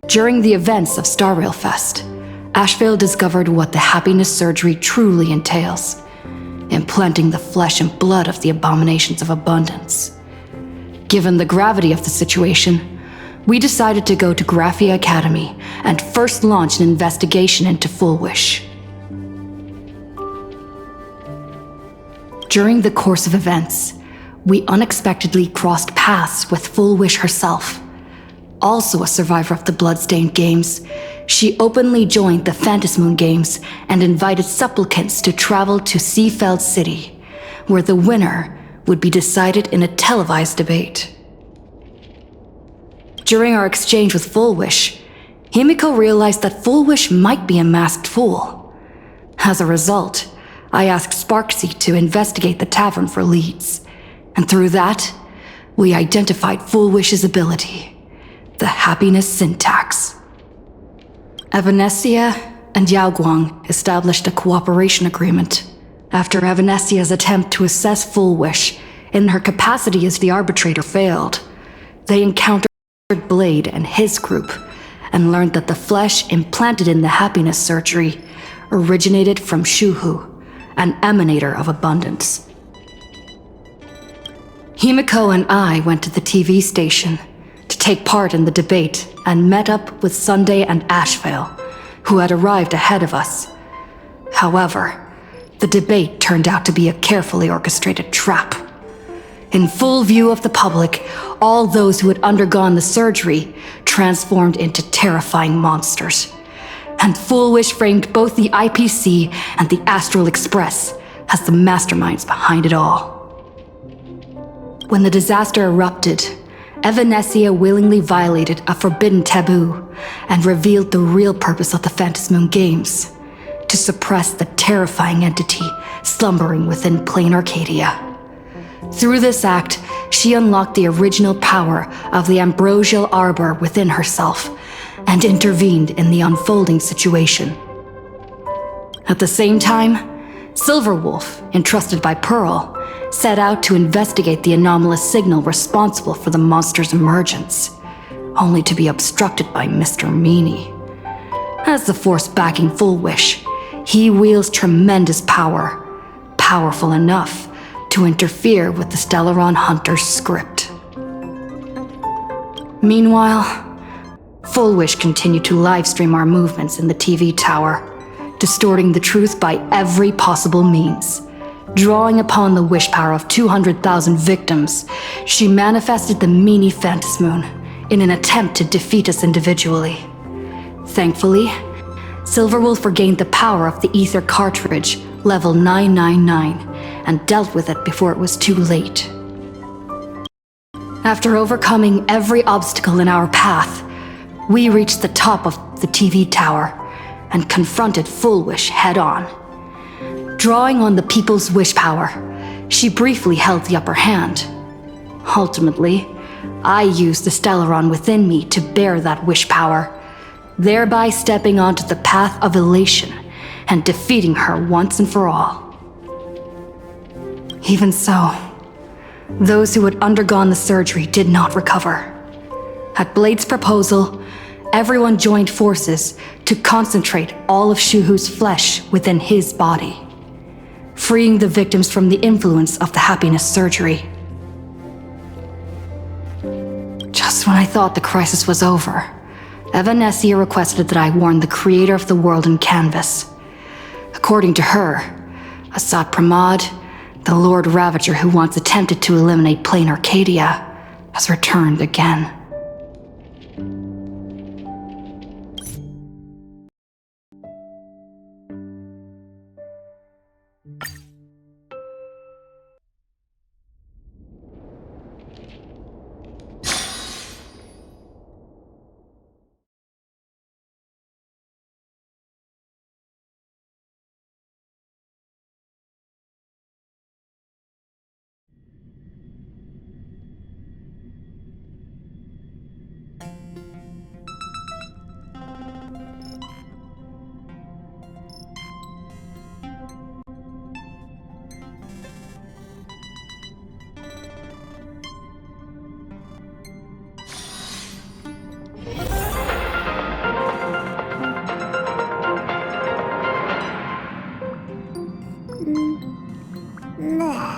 During the events of Star Rail Fest, Asheville discovered what the happiness surgery truly entails, implanting the flesh and blood of the abominations of abundance. Given the gravity of the situation, we decided to go to Graphia Academy and first launch an investigation into Full Wish. During the course of events, we unexpectedly crossed paths with Full Wish herself. Also a survivor of the Bloodstained Games, she openly joined the Phantasmoon Games and invited supplicants to travel to Seafeld City, where the winner would be decided in a televised debate. During our exchange with Full Wish, Himiko realized that Full Wish might be a masked fool. As a result, I asked Sparksy to investigate the tavern for leads, and through that, we identified Full Wish's ability. The happiness syntax. Evanescia and Yaoguang established a cooperation agreement. After Evanescia's attempt to assess Full Wish in her capacity as the arbitrator failed, they encountered Blade and his group and learned that the flesh implanted in the happiness surgery originated from Shuhu, an emanator of abundance. Himiko and I went to the TV station to take part in the debate and met up with Sunday and Asheville, who had arrived ahead of us. However, the debate turned out to be a carefully orchestrated trap. In full view of the public, all those who had undergone the surgery transformed into terrifying monsters. And Full Wish framed both the IPC and the Astral Express as the masterminds behind it all. When the disaster erupted, Evanescia willingly violated a forbidden taboo and revealed the real purpose of the Phantasmoon Games, to suppress the terrifying entity slumbering within Planarcadia. Through this act, she unlocked the original power of the ambrosial arbor within herself and intervened in the unfolding situation. At the same time, Silverwolf, entrusted by Pearl, set out to investigate the anomalous signal responsible for the monster's emergence, only to be obstructed by Mr. Meanie. As the force backing Full Wish, he wields tremendous power, powerful enough to interfere with the Stellaron Hunter's script. Meanwhile, Full Wish continued to livestream our movements in the TV tower, distorting the truth by every possible means. Drawing upon the wish power of 200,000 victims, she manifested the Meanie Phantasmoon in an attempt to defeat us individually. Thankfully, Silverwolf regained the power of the Ether cartridge, level 999, and dealt with it before it was too late. After overcoming every obstacle in our path, we reached the top of the TV tower and confronted Full Wish head-on. Drawing on the people's wish power, she briefly held the upper hand. Ultimately, I used the Stellaron within me to bear that wish power, thereby stepping onto the path of elation and defeating her once and for all. Even so, those who had undergone the surgery did not recover. At Blade's proposal, everyone joined forces to concentrate all of Shuhu's flesh within his body, freeing the victims from the influence of the happiness surgery. Just when I thought the crisis was over, Evanescia requested that I warn the creator of the world in canvas. According to her, Asad Pramod, the Lord Ravager who once attempted to eliminate Planarcadia, has returned again.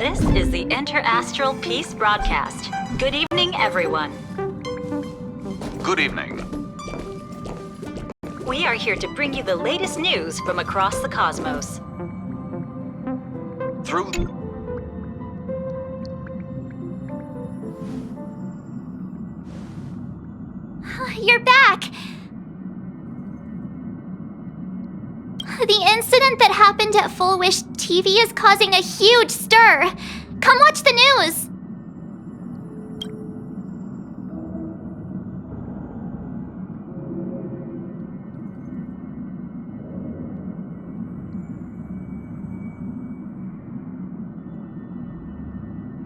This is the Interastral Peace Broadcast. Good evening, everyone. Good evening. We are here to bring you the latest news from across the cosmos. Through... You're back! The incident that happened at Full Wish TV is causing a huge stir. Come watch the news!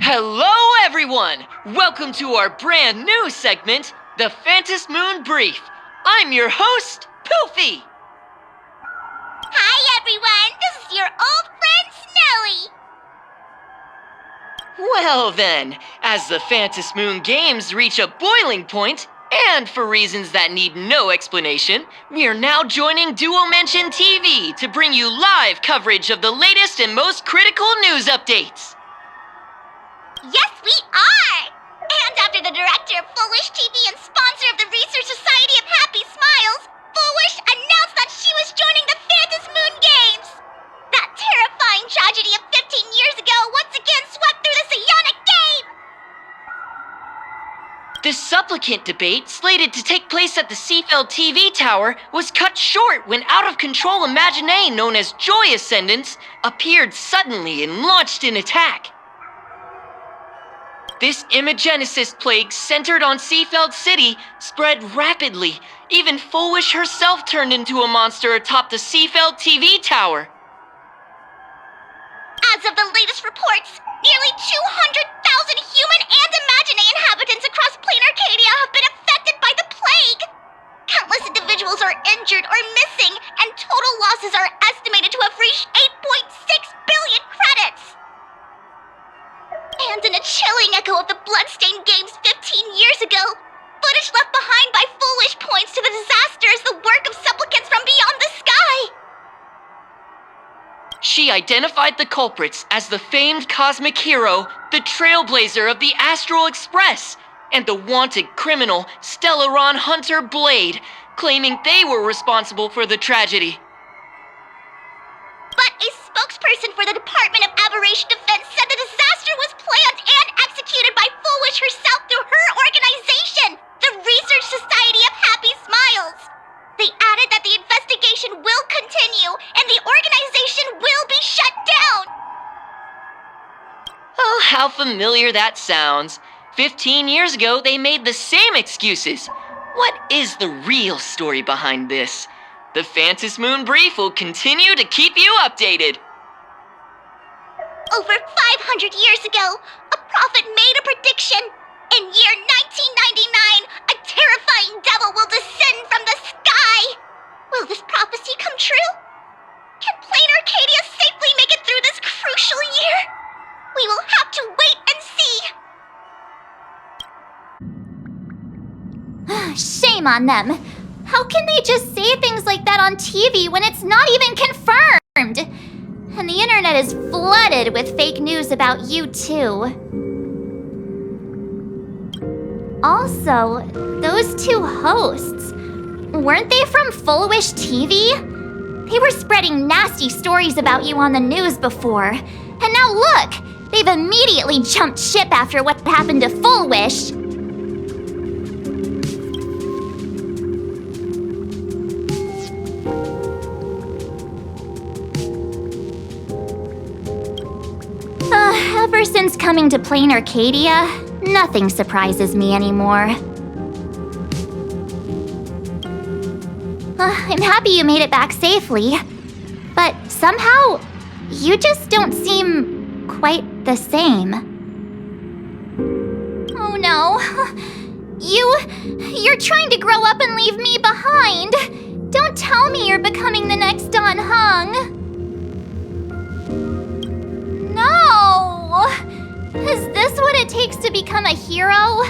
Hello everyone! Welcome to our brand new segment, the Phantom Moon Brief. I'm your host, Poofy! Hi everyone, this is your old friend Snowy! Well then, as the Phantom Moon Games reach a boiling point, and for reasons that need no explanation, we are now joining Duo Mention TV to bring you live coverage of the latest and most critical news updates. Yes, we are! And after the director of Full Wish TV and sponsor of the Research Society of Happy Smiles, Full Wish announced that she was joining the Phantom Moon Games! That terrifying tragedy of 15 years ago once again swept through the psionic game! The supplicant debate, slated to take place at the Seafeld TV tower, was cut short when out-of-control Imaginee known as Joy Ascendants appeared suddenly and launched an attack. This Imagenesis plague centered on Seafeld City spread rapidly. Even Full Wish herself turned into a monster atop the Seafeld TV tower. As of the latest reports, nearly 200,000 human and Imaginee inhabitants across Planarcadia have been affected by the plague. Countless individuals are injured or missing, and total losses are estimated to have reached 8.6 billion credits. And in a chilling echo of the Bloodstained Games 15 years ago, footage left behind by Full Wish points to the disaster as the work of supplicants from beyond the sky. She identified the culprits as the famed cosmic hero, the Trailblazer of the Astral Express, and the wanted criminal Stellaron Hunter Blade, claiming they were responsible for the tragedy. But a spokesperson for the Department of Aberration Defense said the disaster was planned and executed by Full Wish herself through her organization, the Research Society of Happy Smiles. They added that the investigation will continue and the organization will be shut down. Oh, how familiar that sounds. 15 years ago, they made the same excuses. What is the real story behind this? The Phantom Moon Brief will continue to keep you updated. Over 500 years ago, a prophet made a prediction. In year 1999, a terrifying devil will descend from the sky. Will this prophecy come true? Can Planarcadia safely make it through this crucial year? We will have to wait and see. Shame on them. How can they just say things like that on TV when it's not even confirmed? And the internet is flooded with fake news about you too. Also, those two hosts, weren't they from Full Wish TV? They were spreading nasty stories about you on the news before. And now look, they've immediately jumped ship after what happened to Full Wish. Ever since coming to Planarcadia, nothing surprises me anymore. I'm happy you made it back safely, but somehow, you just don't seem quite the same. Oh no. You're trying to grow up and leave me behind. Don't tell me you're becoming the next Don Hung. No! Is this what it takes to become a hero?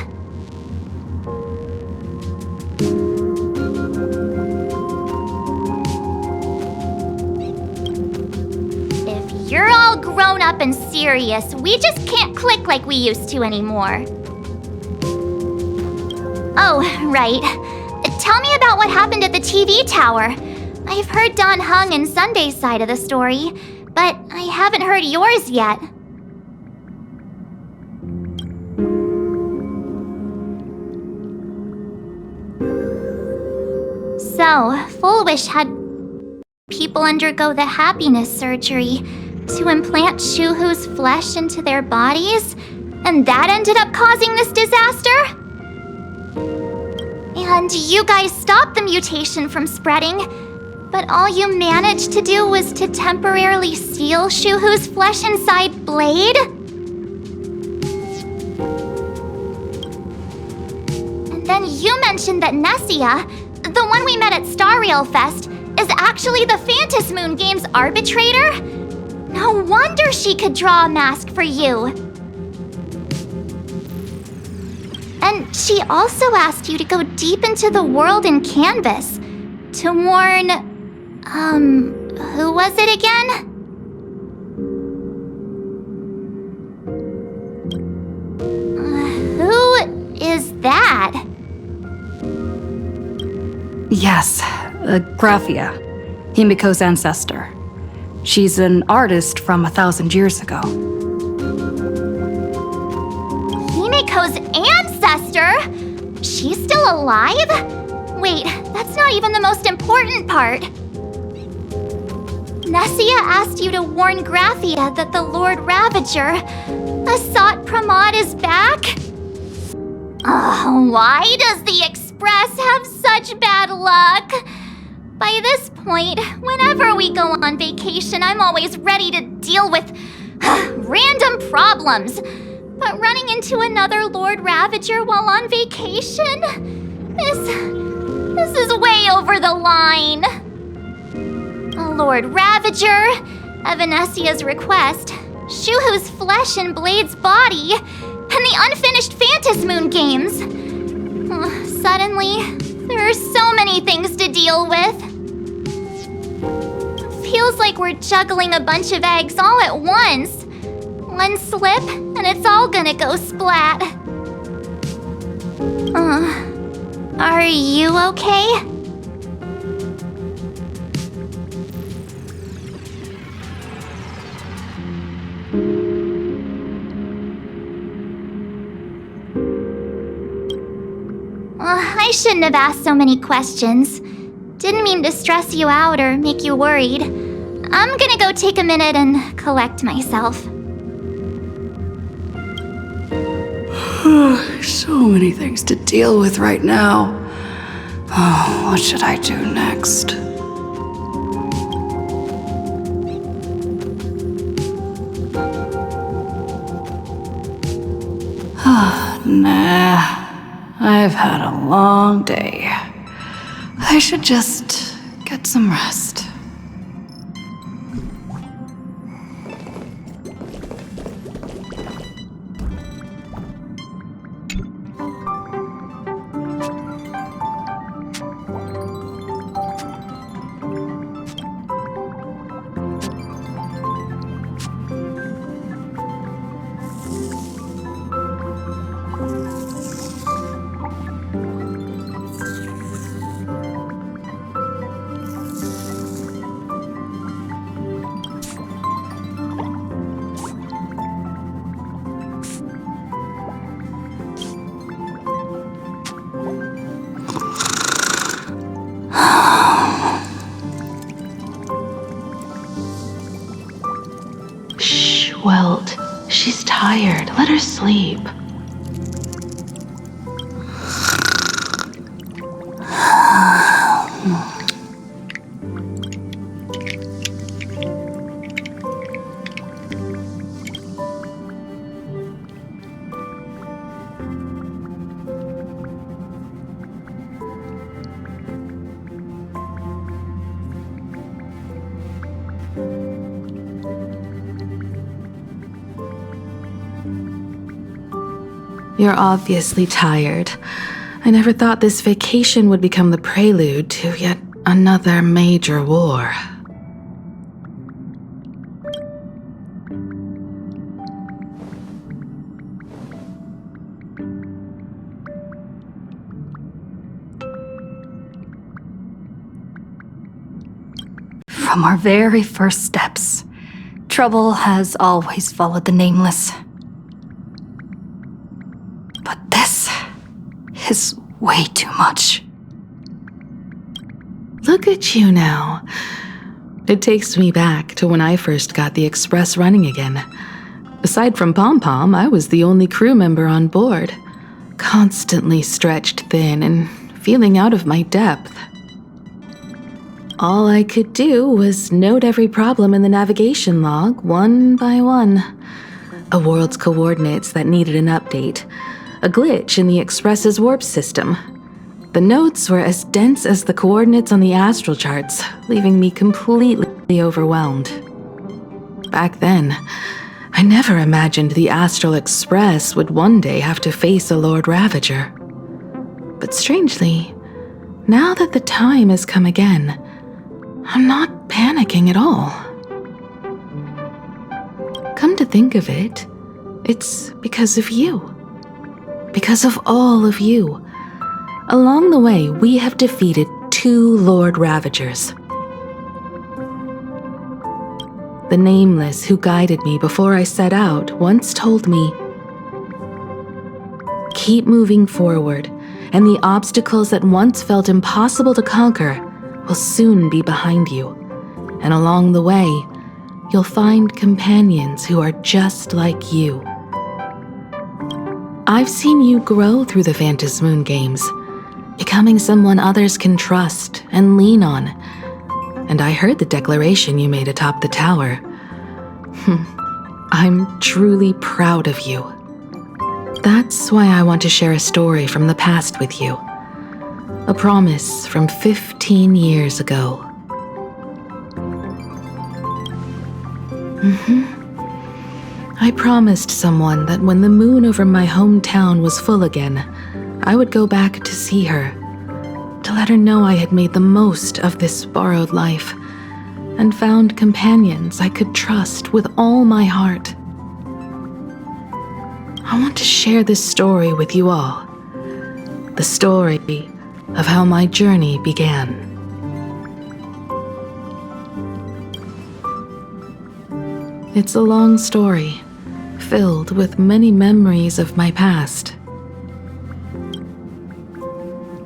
If you're all grown grown up and serious. We just can't click like we used to anymore. Oh, right. Tell me about what happened at the TV tower. I've heard Don Hung and Sunday's side of the story, but I haven't heard yours yet. So, Full Wish had people undergo the happiness surgery to implant Shuhu's flesh into their bodies, and that ended up causing this disaster? And you guys stopped the mutation from spreading, but all you managed to do was to temporarily seal Shuhu's flesh inside Blade? And then you mentioned that Nessia, the one we met at Star Rail Fest, is actually the Phantasmoon Games arbitrator? No wonder she could draw a mask for you. And she also asked you to go deep into the world in Canvas to warn, who was it again? Who is that? Yes, Graphia, Himiko's ancestor. She's an artist from 1,000 years ago. Himiko's ancestor? She's still alive? Wait, that's not even the most important part. Nessia asked you to warn Graphia that the Lord Ravager, Asat Pramod, is back? Why does the Express have such bad luck? By this point, whenever we go on vacation, I'm always ready to deal with random problems. But running into another Lord Ravager while on vacation? This is way over the line. Lord Ravager, at Venessia's request, Shuhu's flesh and Blade's body, and the unfinished Phantasmoon Games. Suddenly, there are so many things to deal with. Feels like we're juggling a bunch of eggs all at once. One slip, and it's all gonna go splat. Are you okay? I shouldn't have asked so many questions. Didn't mean to stress you out or make you worried. I'm gonna go take a minute and collect myself. So many things to deal with right now. Oh, what should I do next? Nah, I've had a long day. I should just get some rest. Welt, she's tired. Let her sleep. You're obviously tired. I never thought this vacation would become the prelude to yet another major war. From our very first steps, trouble has always followed the nameless. But this is way too much. Look at you now. It takes me back to when I first got the Express running again. Aside from Pom Pom, I was the only crew member on board, constantly stretched thin and feeling out of my depth. All I could do was note every problem in the navigation log, one by one. A world's coordinates that needed an update, a glitch in the Express's warp system. The notes were as dense as the coordinates on the astral charts, leaving me completely overwhelmed. Back then, I never imagined the Astral Express would one day have to face a Lord Ravager. But strangely, now that the time has come again, I'm not panicking at all. Come to think of it, it's because of you. Because of all of you. Along the way, we have defeated 2 Lord Ravagers. The Nameless who guided me before I set out once told me, "Keep moving forward, and the obstacles that once felt impossible to conquer will soon be behind you. And along the way, you'll find companions who are just like you." I've seen you grow through the Phantasmoon games, becoming someone others can trust and lean on. And I heard the declaration you made atop the tower. I'm truly proud of you. That's why I want to share a story from the past with you. A promise from 15 years ago. I promised someone that when the moon over my hometown was full again, I would go back to see her, to let her know I had made the most of this borrowed life and found companions I could trust with all my heart. I want to share this story with you all. The story of how my journey began. It's a long story, filled with many memories of my past.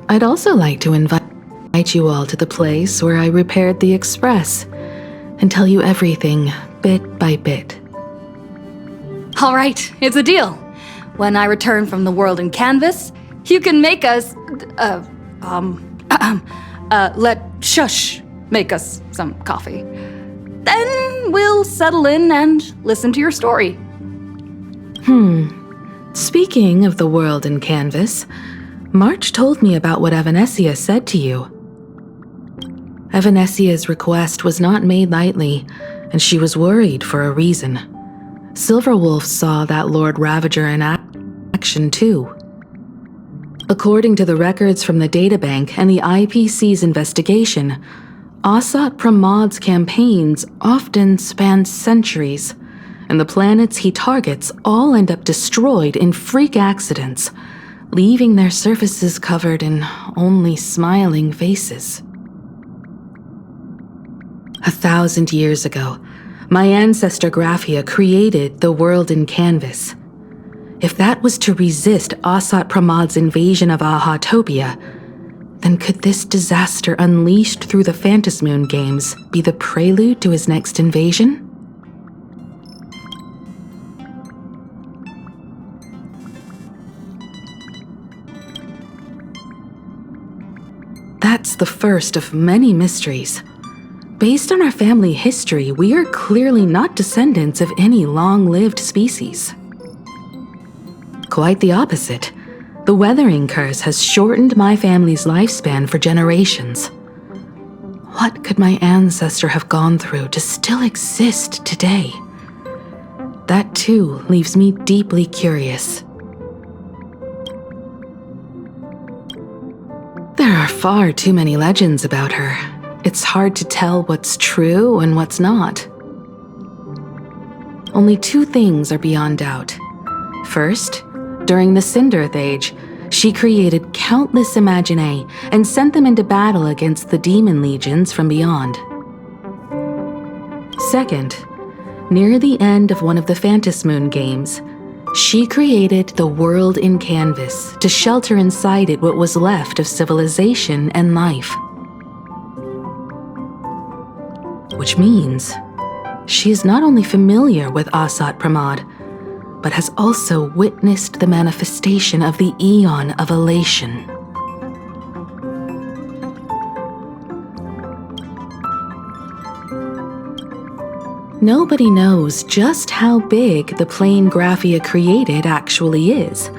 I'd also like to invite you all to the place where I repaired the Express and tell you everything bit by bit. All right, it's a deal. When I return from the world in canvas, you can make us, let Shush make us some coffee. Then we'll settle in and listen to your story. Speaking of the world in canvas, March told me about what Evanessia said to you. Evanessia's request was not made lightly, and she was worried for a reason. Silverwolf saw that Lord Ravager in action too. According to the records from the databank and the IPC's investigation, Asat Pramod's campaigns often span centuries, and the planets he targets all end up destroyed in freak accidents, leaving their surfaces covered in only smiling faces. 1,000 years ago, my ancestor Graphia created the world in canvas. If that was to resist Asat Pramod's invasion of Ahatopia, then could this disaster unleashed through the Phantasmoon games be the prelude to his next invasion? That's the first of many mysteries. Based on our family history, we are clearly not descendants of any long-lived species. Quite the opposite. The weathering curse has shortened my family's lifespan for generations. What could my ancestor have gone through to still exist today? That too leaves me deeply curious. There are far too many legends about her. It's hard to tell what's true and what's not. Only 2 things are beyond doubt. First, during the Cinderth Age, she created countless Imaginae and sent them into battle against the demon legions from beyond. Second, near the end of one of the Phantasmoon games, she created the world in canvas to shelter inside it what was left of civilization and life. Which means she is not only familiar with Asat Pramod, but has also witnessed the manifestation of the Eon of Elation. Nobody knows just how big the plane Graphia created actually is.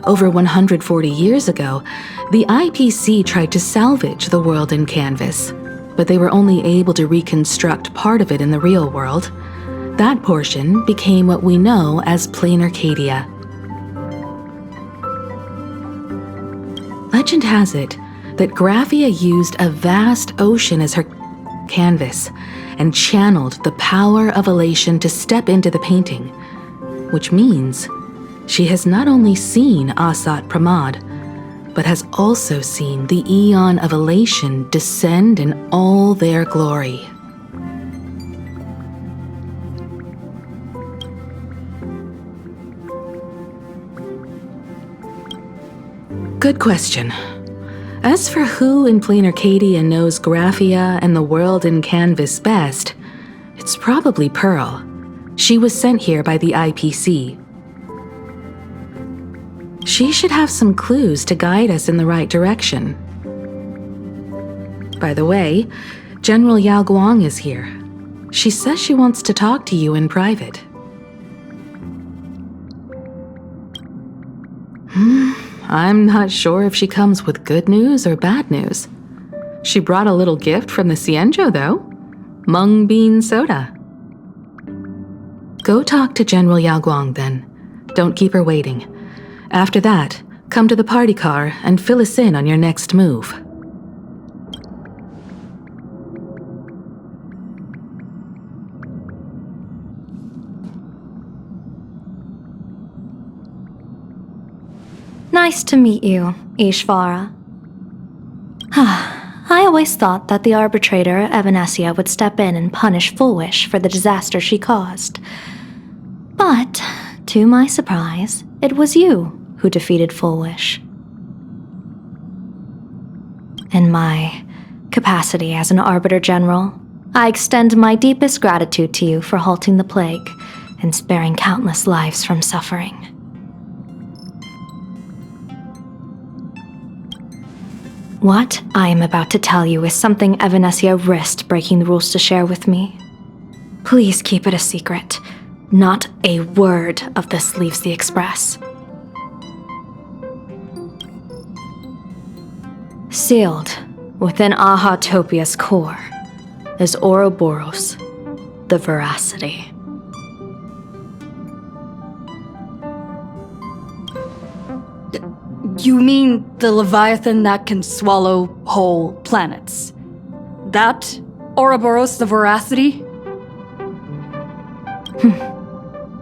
Over 140 years ago, the IPC tried to salvage the world in canvas, but they were only able to reconstruct part of it in the real world. That portion became what we know as Planarcadia. Legend has it that Graphia used a vast ocean as her canvas and channeled the power of elation to step into the painting, which means she has not only seen Asat Pramod, but has also seen the Eon of Elation descend in all their glory. Good question. As for who in Planarcadia knows Graphia and the world in canvas best, it's probably Pearl. She was sent here by the IPC. She should have some clues to guide us in the right direction. By the way, General Yao Guang is here. She says she wants to talk to you in private. I'm not sure if she comes with good news or bad news. She brought a little gift from the Cienjo, though. Mung bean soda. Go talk to General Yao Guang, then. Don't keep her waiting. After that, come to the party car and fill us in on your next move. Nice to meet you, Ishvara. I always thought that the arbitrator, Evanesia, would step in and punish Foolish for the disaster she caused. But, to my surprise, it was you who defeated Foolish. In my capacity as an Arbiter General, I extend my deepest gratitude to you for halting the plague and sparing countless lives from suffering. What I am about to tell you is something Evanesia risked breaking the rules to share with me. Please keep it a secret. Not a word of this leaves the Express. Sealed within Ahatopia's core is Ouroboros, the Veracity. You mean the Leviathan that can swallow whole planets? That Ouroboros the Veracity?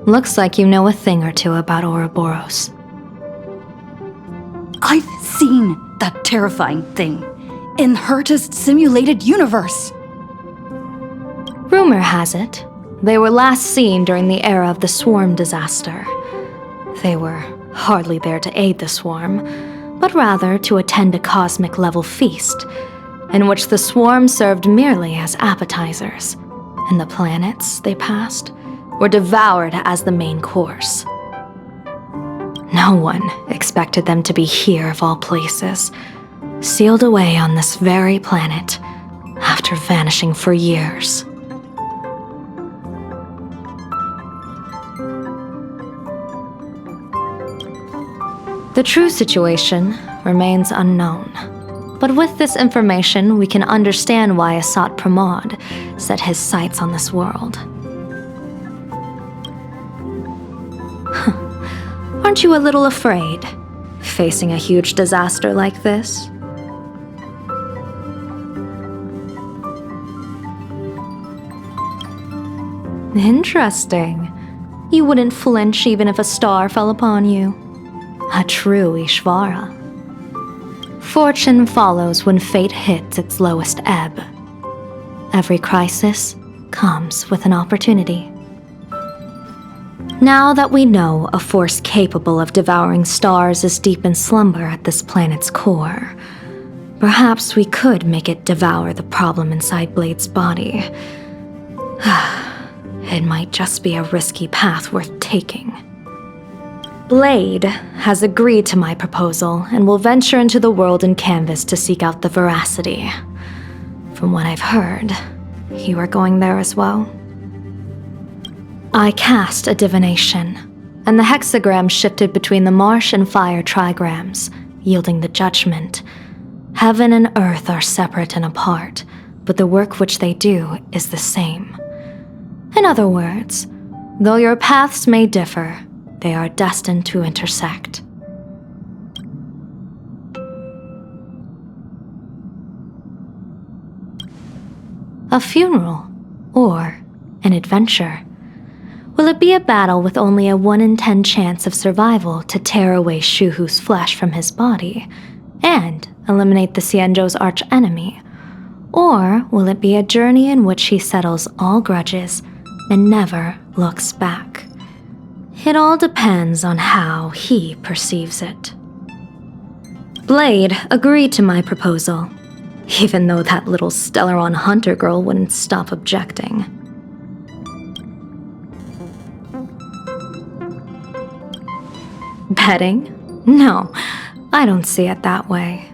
Looks like you know a thing or two about Ouroboros. I've seen that terrifying thing in Herta's simulated universe. Rumor has it, they were last seen during the era of the Swarm disaster. They were hardly there to aid the Swarm, but rather to attend a cosmic-level feast, in which the Swarm served merely as appetizers, and the planets they passed were devoured as the main course. No one expected them to be here of all places, sealed away on this very planet, after vanishing for years. The true situation remains unknown. But with this information, we can understand why Asat Pramod set his sights on this world. Aren't you a little afraid, facing a huge disaster like this? Interesting. You wouldn't flinch even if a star fell upon you. A true Ishvara. Fortune follows when fate hits its lowest ebb. Every crisis comes with an opportunity. Now that we know a force capable of devouring stars is deep in slumber at this planet's core, perhaps we could make it devour the problem inside Blade's body. It might just be a risky path worth taking. Blade has agreed to my proposal and will venture into the world and canvas to seek out the veracity. From what I've heard, you are going there as well. I cast a divination, and the hexagram shifted between the marsh and fire trigrams, yielding the judgment. Heaven and earth are separate and apart, but the work which they do is the same. In other words, though your paths may differ, they are destined to intersect. A funeral, or an adventure. Will it be a battle with only a 1 in 10 chance of survival to tear away Shuhu's flesh from his body and eliminate the Xianzhou's arch-enemy? Or will it be a journey in which he settles all grudges and never looks back? It all depends on how he perceives it. Blade agreed to my proposal, even though that little Stellaron hunter girl wouldn't stop objecting. Betting? No, I don't see it that way.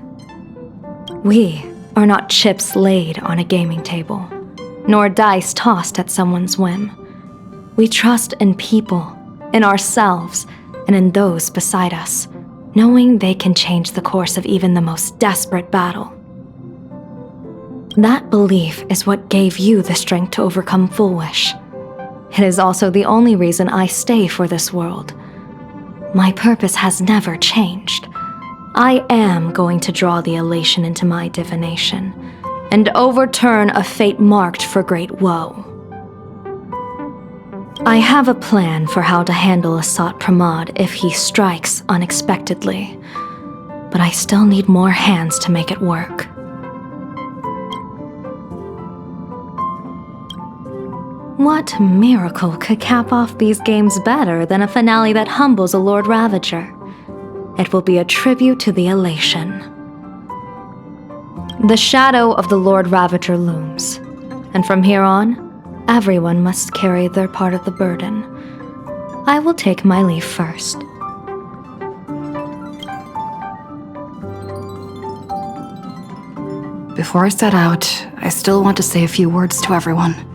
We are not chips laid on a gaming table, nor dice tossed at someone's whim. We trust in people, in ourselves, and in those beside us, knowing they can change the course of even the most desperate battle. That belief is what gave you the strength to overcome Full Wish. It is also the only reason I stay for this world. My purpose has never changed. I am going to draw the elation into my divination, and overturn a fate marked for great woe. I have a plan for how to handle Asat Pramod if he strikes unexpectedly, but I still need more hands to make it work. What miracle could cap off these games better than a finale that humbles a Lord Ravager? It will be a tribute to the elation. The shadow of the Lord Ravager looms, and from here on, everyone must carry their part of the burden. I will take my leave first. Before I set out, I still want to say a few words to everyone.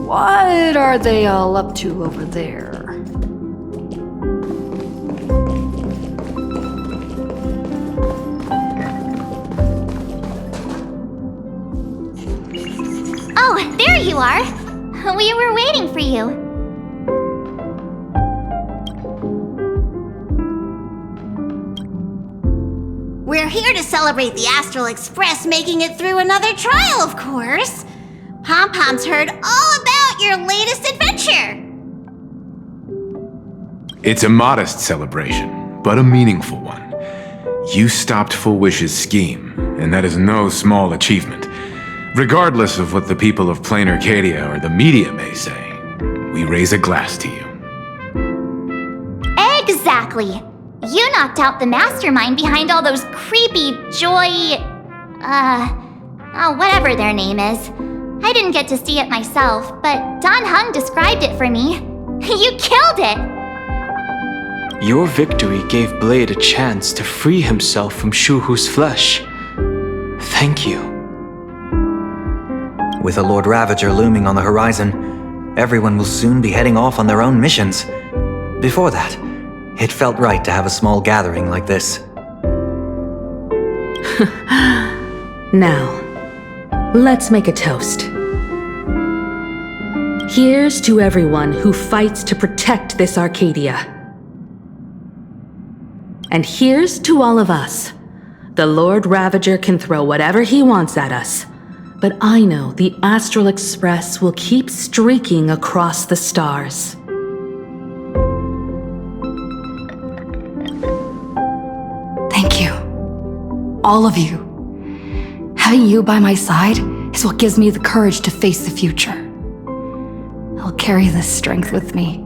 What are they all up to over there? Oh, there you are! We were waiting for you. We're here to celebrate the Astral Express making it through another trial, of course. Pom-Pom's heard all about your latest adventure. It's a modest celebration, but a meaningful one. You stopped Full Wish's scheme, and that is no small achievement. Regardless of what the people of Planarcadia or the media may say, we raise a glass to you. Exactly. You knocked out the mastermind behind all those creepy whatever their name is. I didn't get to see it myself, but Don Hung described it for me. You killed it! Your victory gave Blade a chance to free himself from Shuhu's flesh. Thank you. With a Lord Ravager looming on the horizon, everyone will soon be heading off on their own missions. Before that, it felt right to have a small gathering like this. Now, let's make a toast. Here's to everyone who fights to protect this Arcadia. And here's to all of us The Lord Ravager can throw whatever he wants at us. But I know the Astral Express will keep streaking across the stars. Thank you. All of you. Having you by my side is what gives me the courage to face the future. I'll carry this strength with me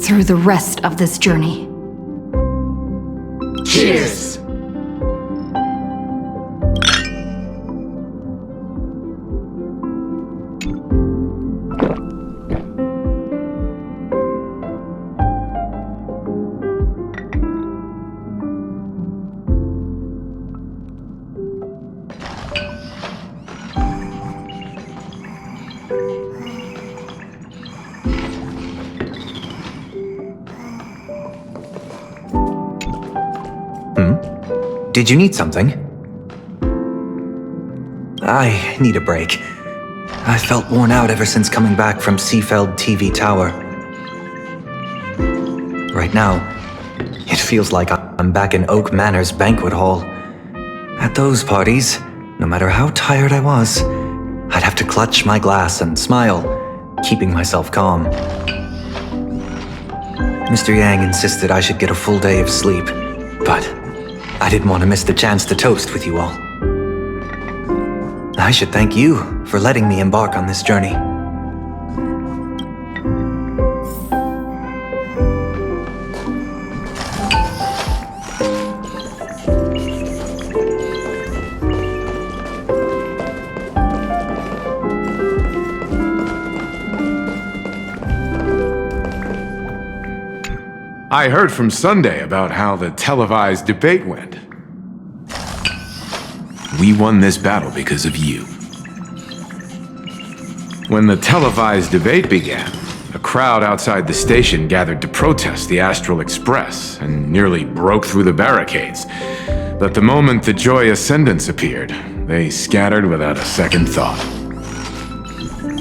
through the rest of this journey. Cheers! Did you need something? I need a break. I felt worn out ever since coming back from Seafeld TV Tower. Right now, it feels like I'm back in Oak Manor's banquet hall. At those parties, no matter how tired I was, I'd have to clutch my glass and smile, keeping myself calm. Mr. Yang insisted I should get a full day of sleep, but I didn't want to miss the chance to toast with you all. I should thank you for letting me embark on this journey. I heard from Sunday about how the televised debate went. We won this battle because of you. When the televised debate began, a crowd outside the station gathered to protest the Astral Express and nearly broke through the barricades. But the moment the Joy Ascendants appeared, they scattered without a second thought.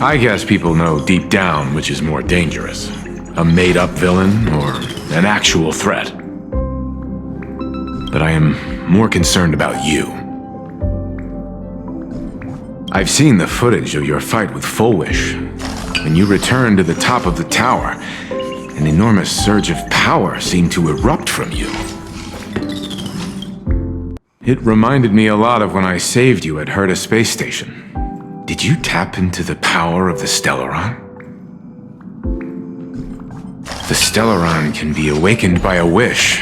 I guess people know deep down which is more dangerous, a made-up villain or an actual threat. But I am more concerned about you. I've seen the footage of your fight with Fullwish. When you returned to the top of the tower, an enormous surge of power seemed to erupt from you. It reminded me a lot of when I saved you at Herta Space Station. Did you tap into the power of the Stellaron? The Stellaron can be awakened by a wish,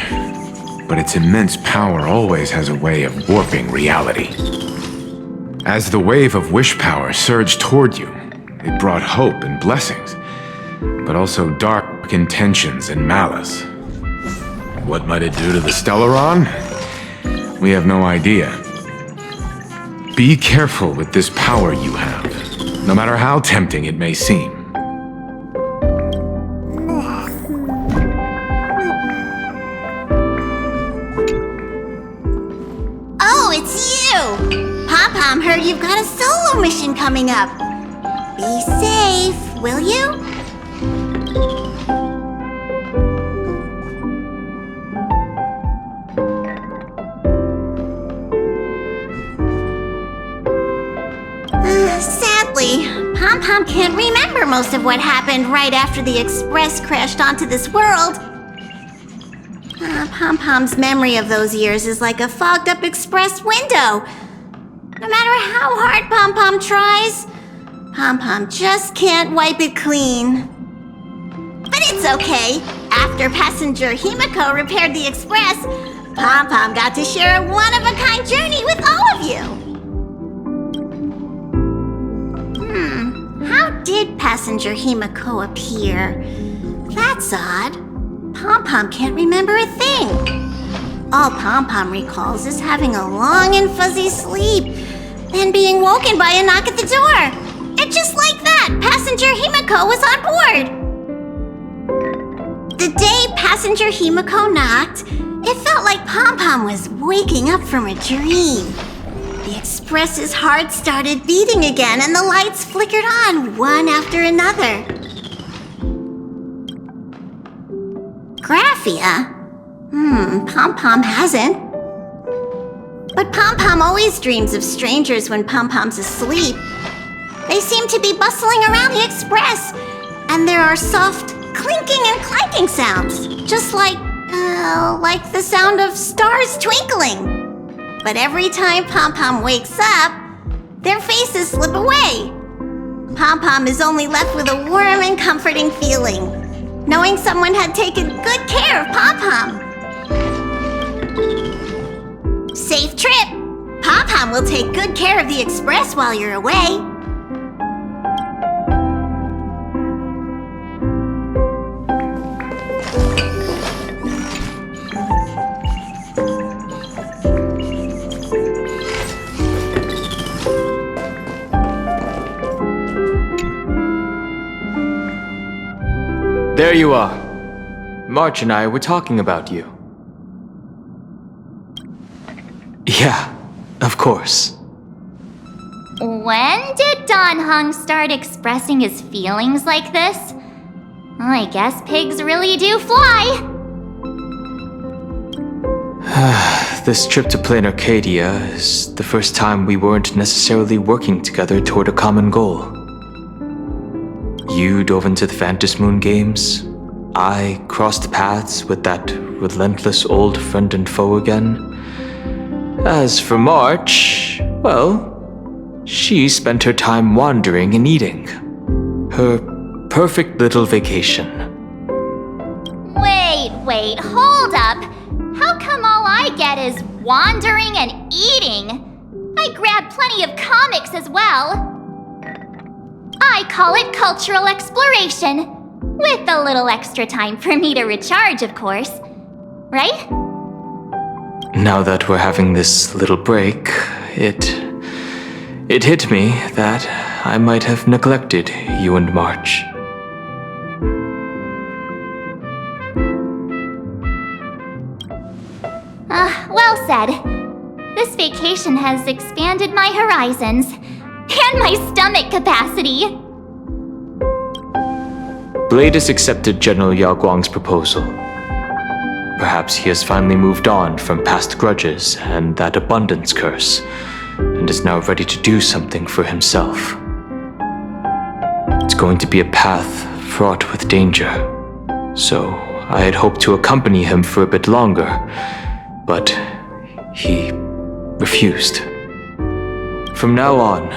but its immense power always has a way of warping reality. As the wave of wish power surged toward you, it brought hope and blessings, but also dark intentions and malice. What might it do to the Stellaron? We have no idea. Be careful with this power you have, no matter how tempting it may seem. Oh, it's you! Pom-Pom heard you've got a solo mission coming up. Be safe, will you? Sadly, Pom-Pom can't remember most of what happened right after the Express crashed onto this world. Pom-Pom's memory of those years is like a fogged-up Express window. No matter how hard Pom-Pom tries, Pom-Pom just can't wipe it clean. But it's okay. After passenger Himiko repaired the Express, Pom-Pom got to share a one-of-a-kind journey with all of you. How did passenger Himiko appear? That's odd. Pom-Pom can't remember a thing. All Pom-Pom recalls is having a long and fuzzy sleep, then being woken by a knock at the door. And just like that, passenger Himiko was on board. The day passenger Himiko knocked, it felt like Pom-Pom was waking up from a dream. The Express's heart started beating again and the lights flickered on one after another. Graphia? Pom-Pom hasn't. But Pom-Pom always dreams of strangers when Pom-Pom's asleep. They seem to be bustling around the express, and there are soft clinking and clanking sounds, just like the sound of stars twinkling. But every time Pom-Pom wakes up, their faces slip away. Pom-Pom is only left with a warm and comforting feeling, knowing someone had taken good care of Pom-Pom. Safe trip! Pom-Pom will take good care of the express while you're away. There you are. March and I were talking about you. Yeah, of course. When did Don Hung start expressing his feelings like this? I guess pigs really do fly. This trip to Planarcadia is the first time we weren't necessarily working together toward a common goal. You dove into the Phantasmoon games. I crossed paths with that relentless old friend and foe again. As for March, well, she spent her time wandering and eating. Her perfect little vacation. Wait, hold up. How come all I get is wandering and eating? I grabbed plenty of comics as well. I call it cultural exploration, with a little extra time for me to recharge, of course. Right? Now that we're having this little break, it hit me that I might have neglected you and March. Well said. This vacation has expanded my horizons, and my stomach capacity. Blade has accepted General Yao Guang's proposal. Perhaps he has finally moved on from past grudges and that abundance curse, and is now ready to do something for himself. It's going to be a path fraught with danger, so I had hoped to accompany him for a bit longer, but he refused. From now on,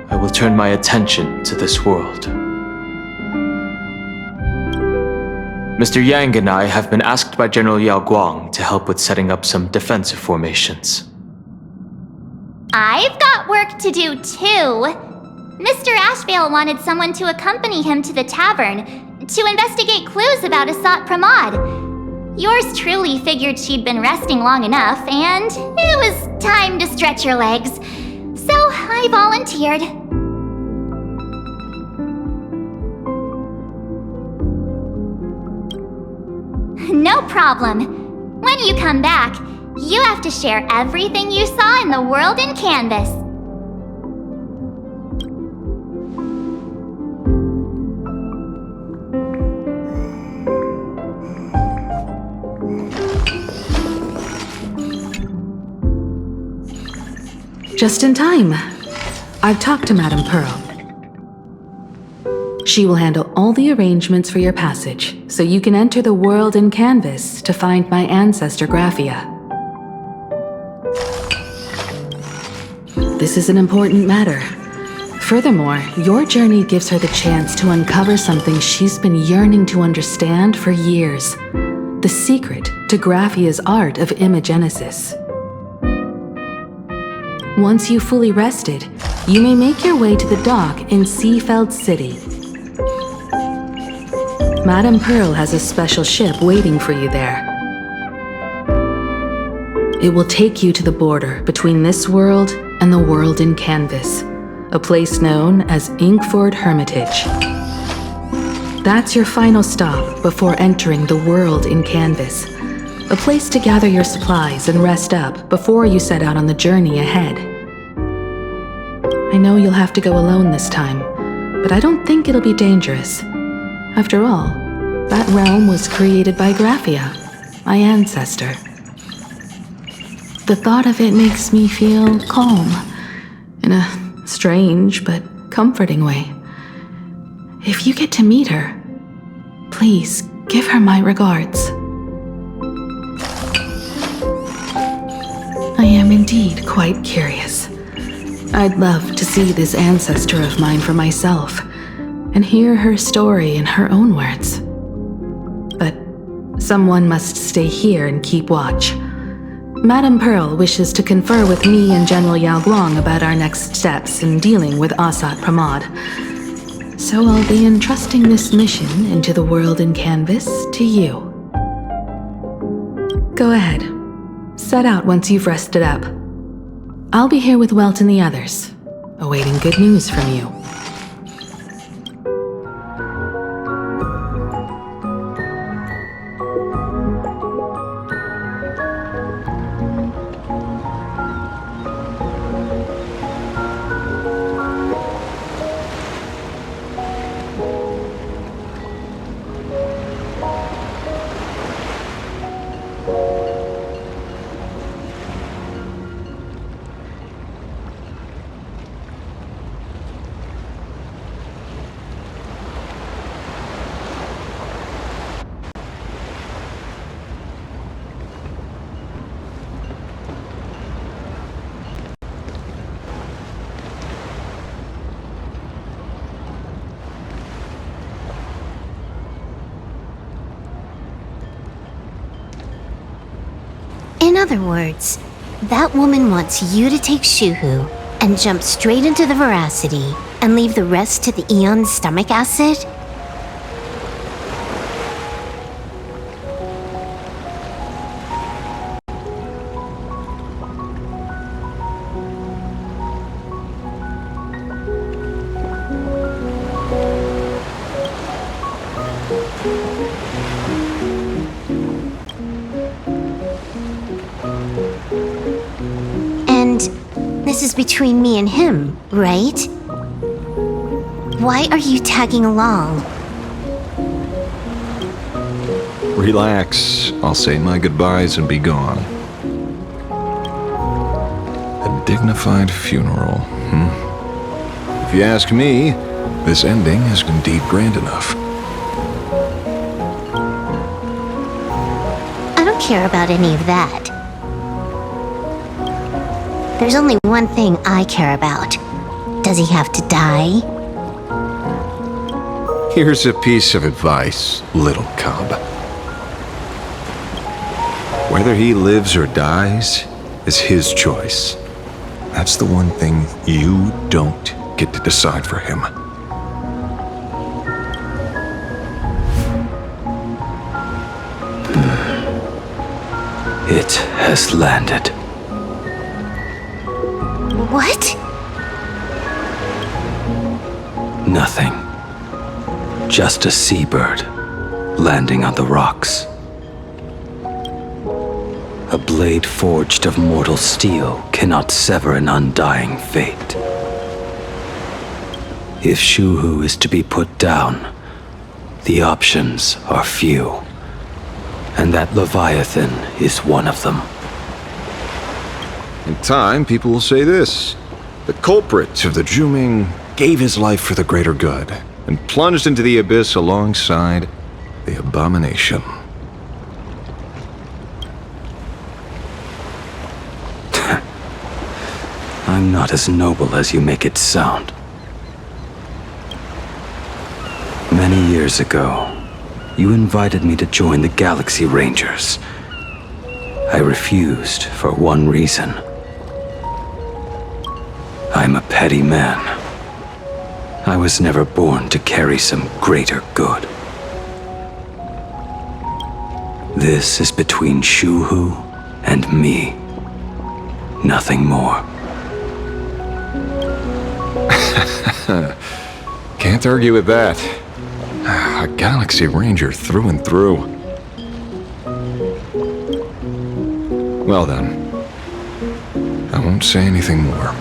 I will turn my attention to this world. Mr. Yang and I have been asked by General Yao Guang to help with setting up some defensive formations. I've got work to do too. Mr. Ashvale wanted someone to accompany him to the tavern to investigate clues about Asat Pramod. Yours truly figured she'd been resting long enough, and it was time to stretch her legs. So I volunteered. No problem. When you come back, you have to share everything you saw in the world in Canvas. Just in time. I've talked to Madame Pearl. She will handle all the arrangements for your passage, so you can enter the world in Canvas to find my ancestor Graphia. This is an important matter. Furthermore, your journey gives her the chance to uncover something she's been yearning to understand for years. The secret to Graphia's art of imagenesis. Once you've fully rested, you may make your way to the dock in Seafeld City. Madame Pearl has a special ship waiting for you there. It will take you to the border between this world and the world in Canvas, a place known as Inkford Hermitage. That's your final stop before entering the world in Canvas, a place to gather your supplies and rest up before you set out on the journey ahead. I know you'll have to go alone this time, but I don't think it'll be dangerous. After all, that realm was created by Graphia, my ancestor. The thought of it makes me feel calm, in a strange but comforting way. If you get to meet her, please give her my regards. I am indeed quite curious. I'd love to see this ancestor of mine for myself, and hear her story in her own words. But someone must stay here and keep watch. Madame Pearl wishes to confer with me and General Yao Guang about our next steps in dealing with Asat Pramod. So I'll be entrusting this mission into the world in canvas to you. Go ahead. Set out once you've rested up. I'll be here with Welt and the others, awaiting good news from you. In other words, that woman wants you to take Shuhu and jump straight into the Veracity and leave the rest to the Eon's stomach acid? This is between me and him, right? Why are you tagging along? Relax. I'll say my goodbyes and be gone. A dignified funeral, If you ask me, this ending is indeed grand enough. I don't care about any of that. There's only one thing I care about. Does he have to die? Here's a piece of advice, little cub. Whether he lives or dies is his choice. That's the one thing you don't get to decide for him. It has landed. What? Nothing. Just a seabird landing on the rocks. A blade forged of mortal steel cannot sever an undying fate. If Shuhu is to be put down, the options are few, and that Leviathan is one of them. In time, people will say this. The culprit of the Juming gave his life for the greater good and plunged into the abyss alongside the abomination. I'm not as noble as you make it sound. Many years ago, you invited me to join the Galaxy Rangers. I refused for one reason. I'm a petty man. I was never born to carry some greater good. This is between Shuhu and me. Nothing more. Can't argue with that. A Galaxy Ranger through and through. Well then, I won't say anything more.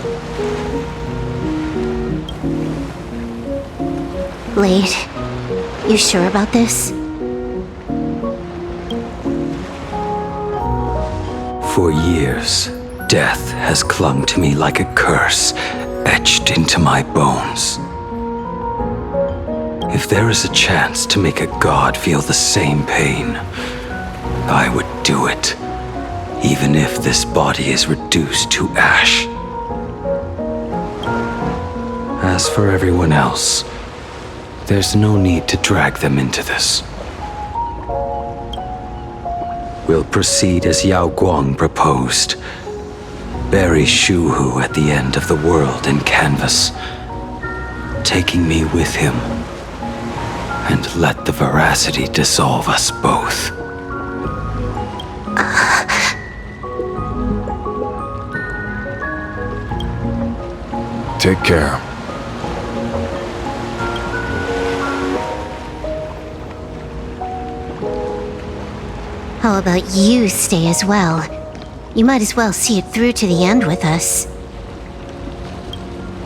Blade, you sure about this? For years, Death has clung to me like a curse, etched into my bones. If there is a chance to make a god feel the same pain, I would do it, even if this body is reduced to ash. As for everyone else, there's no need to drag them into this. We'll proceed as Yao Guang proposed. Bury Shu Hu at the end of the world in canvas, taking me with him, and let the veracity dissolve us both. Take care. How about you stay as well? You might as well see it through to the end with us.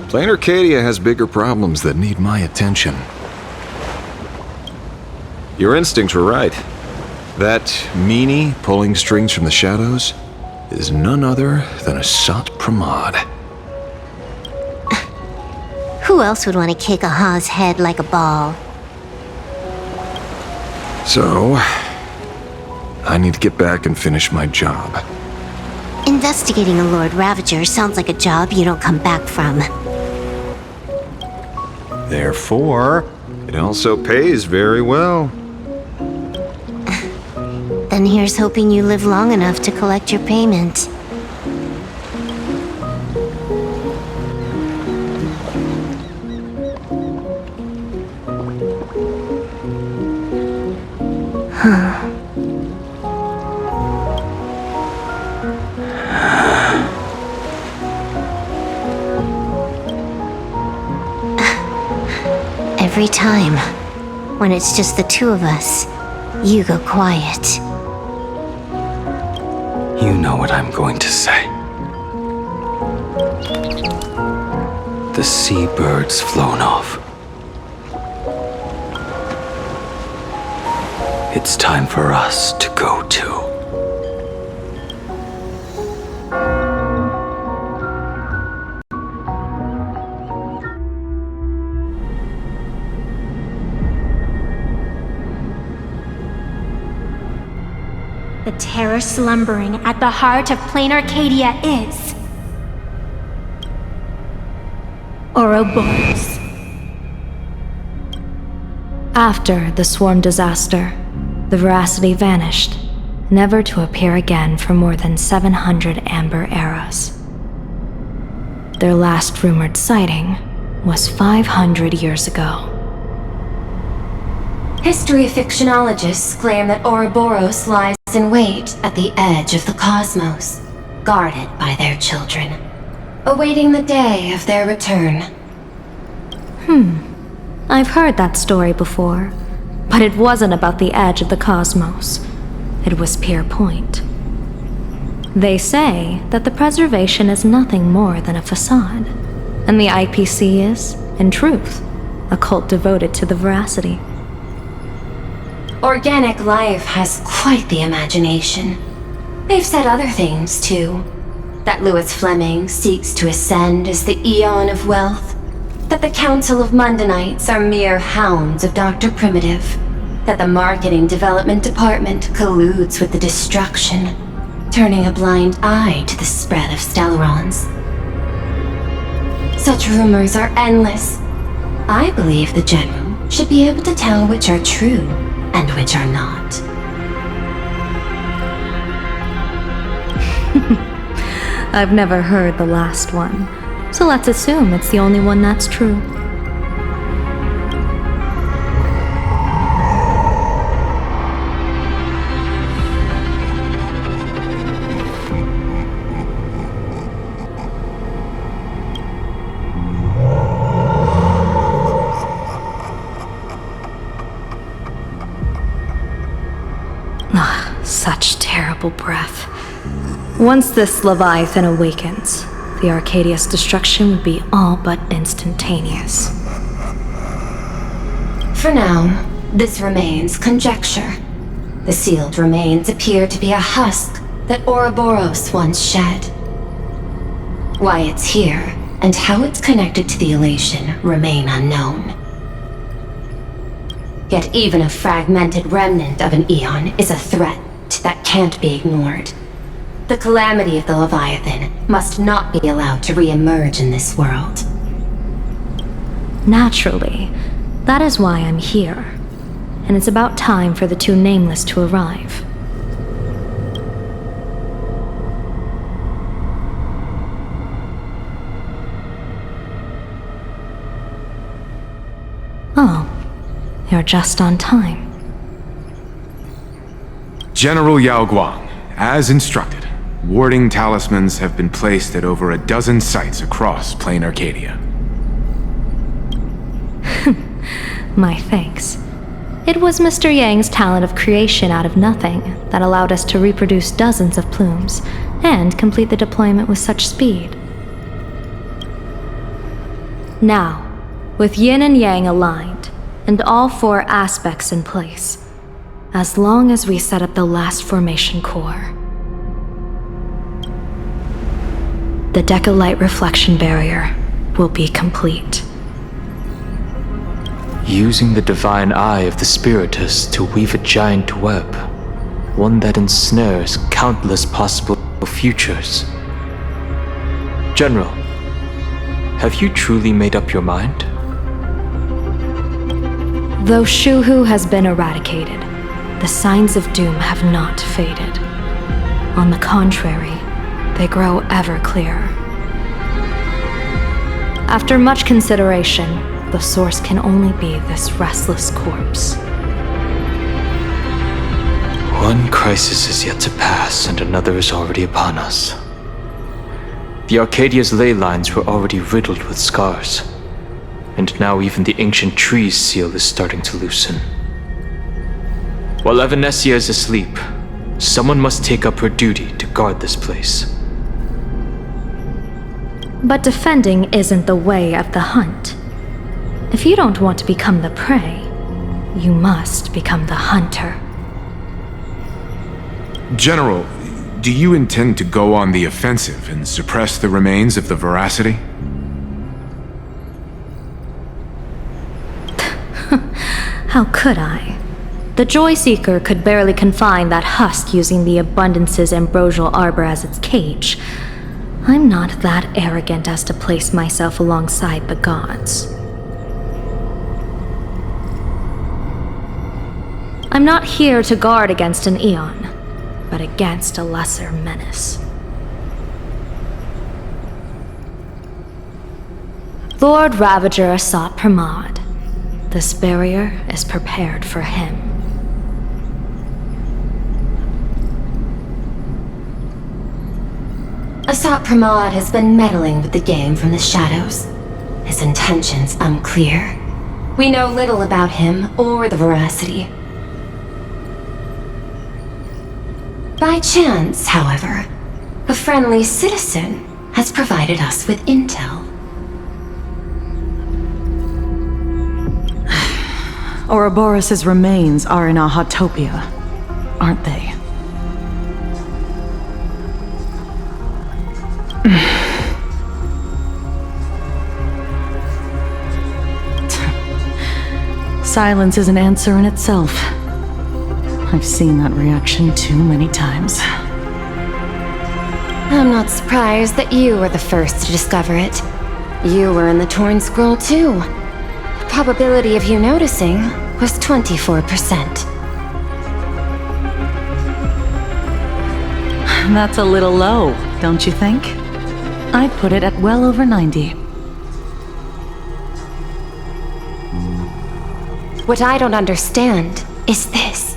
Planarcadia has bigger problems that need my attention. Your instincts were right. That meanie pulling strings from the shadows is none other than a Sat Pramod. Who else would want to kick a Ha's head like a ball? So, I need to get back and finish my job. Investigating a Lord Ravager sounds like a job you don't come back from. Therefore, it also pays very well. Then here's hoping you live long enough to collect your payment. Every time, when it's just the two of us, you go quiet. You know what I'm going to say. The seabird's flown off. It's time for us to go too. The terror slumbering at the heart of Planarcadia is Ouroboros. After the swarm disaster, the veracity vanished, never to appear again for more than 700 amber eras. Their last rumored sighting was 500 years ago. History fictionologists claim that Ouroboros lies in wait at the edge of the cosmos, guarded by their children, awaiting the day of their return. I've heard that story before, but it wasn't about the edge of the cosmos. It was Pier Point. They say that the preservation is nothing more than a facade, and the IPC is, in truth, a cult devoted to the veracity. Organic life has quite the imagination. They've said other things, too. That Louis Fleming seeks to ascend as the Eon of Wealth. That the Council of Mundanites are mere hounds of Dr. Primitive. That the Marketing Development Department colludes with the destruction, turning a blind eye to the spread of Stellarons. Such rumors are endless. I believe the General should be able to tell which are true and which are not. I've never heard the last one, so let's assume it's the only one that's true. Such terrible breath. Once this Leviathan awakens, the Arcadia's destruction would be all but instantaneous. For now, this remains conjecture. The sealed remains appear to be a husk that Ouroboros once shed, Why it's here, and how it's connected to the elation, remain unknown. Yet even a fragmented remnant of an eon is a threat that can't be ignored. The calamity of the Leviathan must not be allowed to re-emerge in this world. Naturally. That is why I'm here. And it's about time for the two Nameless to arrive. Oh, you're just on time. General Yao Guang, as instructed, warding talismans have been placed at over a dozen sites across Planarcadia. My thanks. It was Mr. Yang's talent of creation out of nothing that allowed us to reproduce dozens of plumes and complete the deployment with such speed. Now, with Yin and Yang aligned, and all four aspects in place, as long as we set up the last formation core, the Decalight reflection barrier will be complete. Using the divine eye of the Spiritus to weave a giant web, one that ensnares countless possible futures. General, have you truly made up your mind? Though Shuhu has been eradicated, the signs of doom have not faded. On the contrary, they grow ever clearer. After much consideration, the source can only be this restless corpse. One crisis is yet to pass, and another is already upon us. The Arcadia's ley lines were already riddled with scars, and now even the ancient tree's seal is starting to loosen. While Evanesia is asleep, someone must take up her duty to guard this place. But defending isn't the way of the hunt. If you don't want to become the prey, you must become the hunter. General, do you intend to go on the offensive and suppress the remains of the Veracity? How could I? The Joy Seeker could barely confine that husk using the Abundance's ambrosial arbor as its cage. I'm not that arrogant as to place myself alongside the gods. I'm not here to guard against an Eon, but against a lesser menace. Lord Ravager Asat Pramod. This barrier is prepared for him. Asat Pramod has been meddling with the game from the shadows. His intentions unclear. We know little about him or the Veracity. By chance, however, a friendly citizen has provided us with intel. Ouroboros' remains are in Ahatopia, aren't they? Silence is an answer in itself. I've seen that reaction too many times. I'm not surprised that you were the first to discover it. You were in the Torn Scroll too. The probability of you noticing was 24%. That's a little low, don't you think? I'd put it at well over 90. What I don't understand is this.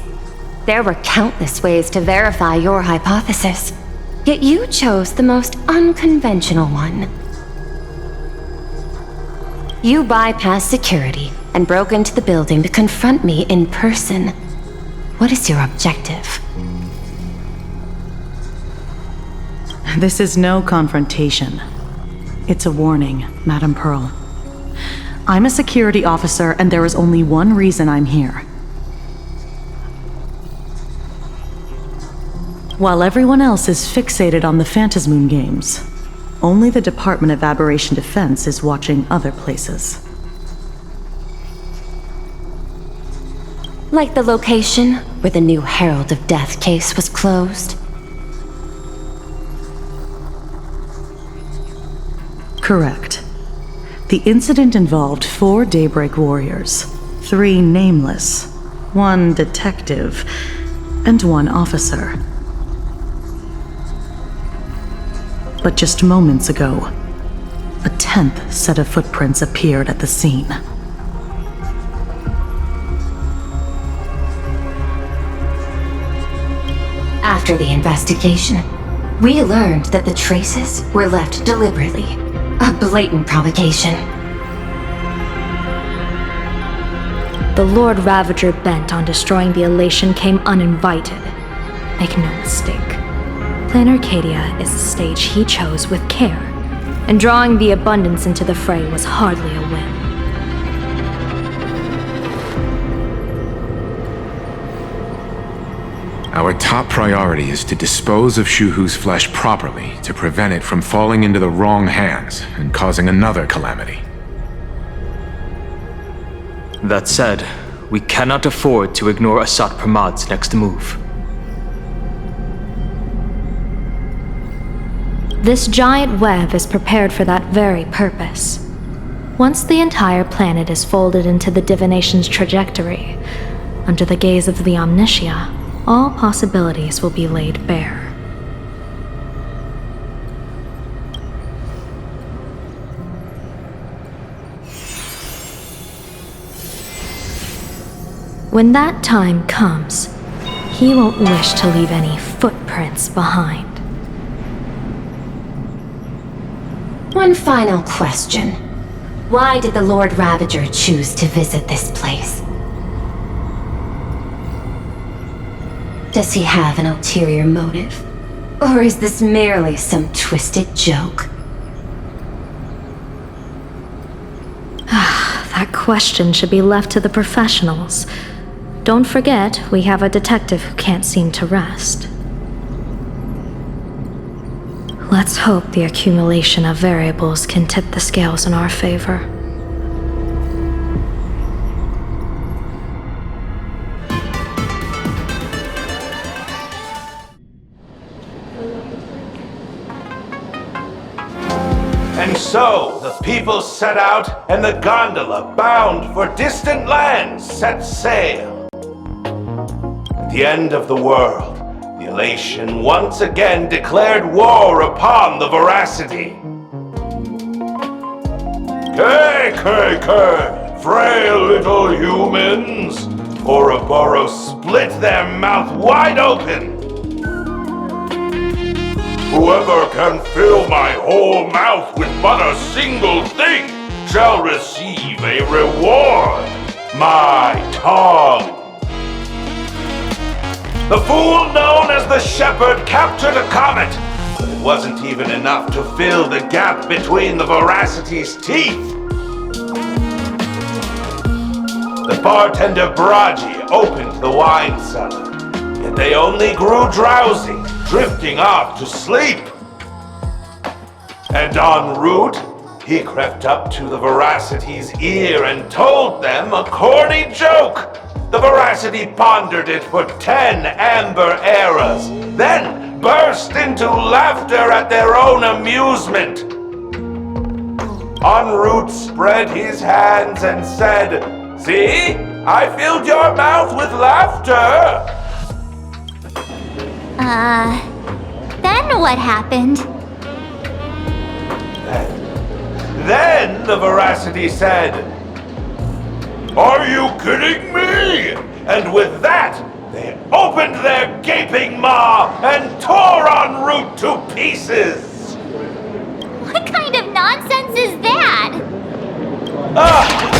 There were countless ways to verify your hypothesis, yet you chose the most unconventional one. You bypassed security and broke into the building to confront me in person. What is your objective? This is no confrontation. It's a warning, Madam Pearl. I'm a security officer, and there is only one reason I'm here. While everyone else is fixated on the Phantasmoon games, Only the Department of Aberration Defense is watching other places. Like the location where the new Herald of Death case was closed. Correct. The incident involved 4 Daybreak warriors, 3 nameless, 1 detective, and 1 officer. But just moments ago, a 10th set of footprints appeared at the scene. After the investigation, we learned that the traces were left deliberately. A blatant provocation. The Lord Ravager bent on destroying the Elation came uninvited. Make no mistake. Planarcadia is a stage he chose with care, and drawing the Abundance into the fray was hardly a win. Our top priority is to dispose of Shuhu's flesh properly to prevent it from falling into the wrong hands and causing another calamity. That said, we cannot afford to ignore Asat Pramad's next move. This giant web is prepared for that very purpose. Once the entire planet is folded into the divination's trajectory, under the gaze of the Omnitia, all possibilities will be laid bare. When that time comes, he won't wish to leave any footprints behind. One final question. Why did the Lord Ravager choose to visit this place? Does he have an ulterior motive? Or is this merely some twisted joke? That question should be left to the professionals. Don't forget, we have a detective who can't seem to rest. Let's hope the accumulation of variables can tip the scales in our favor. And so, the people set out, and the gondola, bound for distant lands, set sail. At the end of the world, the Elation once again declared war upon the Veracity. K, frail little humans! Ouroboros split their mouth wide open! Whoever can fill my whole mouth with but a single thing shall receive a reward, my tongue. The fool known as the Shepherd captured a comet, but it wasn't even enough to fill the gap between the Veracity's teeth. The bartender Braji opened the wine cellar, yet they only grew drowsy, drifting off to sleep. And en route, he crept up to the Veracity's ear and told them a corny joke. The Veracity pondered it for 10 amber eras, then burst into laughter at their own amusement. En route spread his hands and said, "See, I filled your mouth with laughter." Then what happened? Then the Veracity said, "Are you kidding me?" And with that, they opened their gaping maw and tore en route to pieces. What kind of nonsense is that?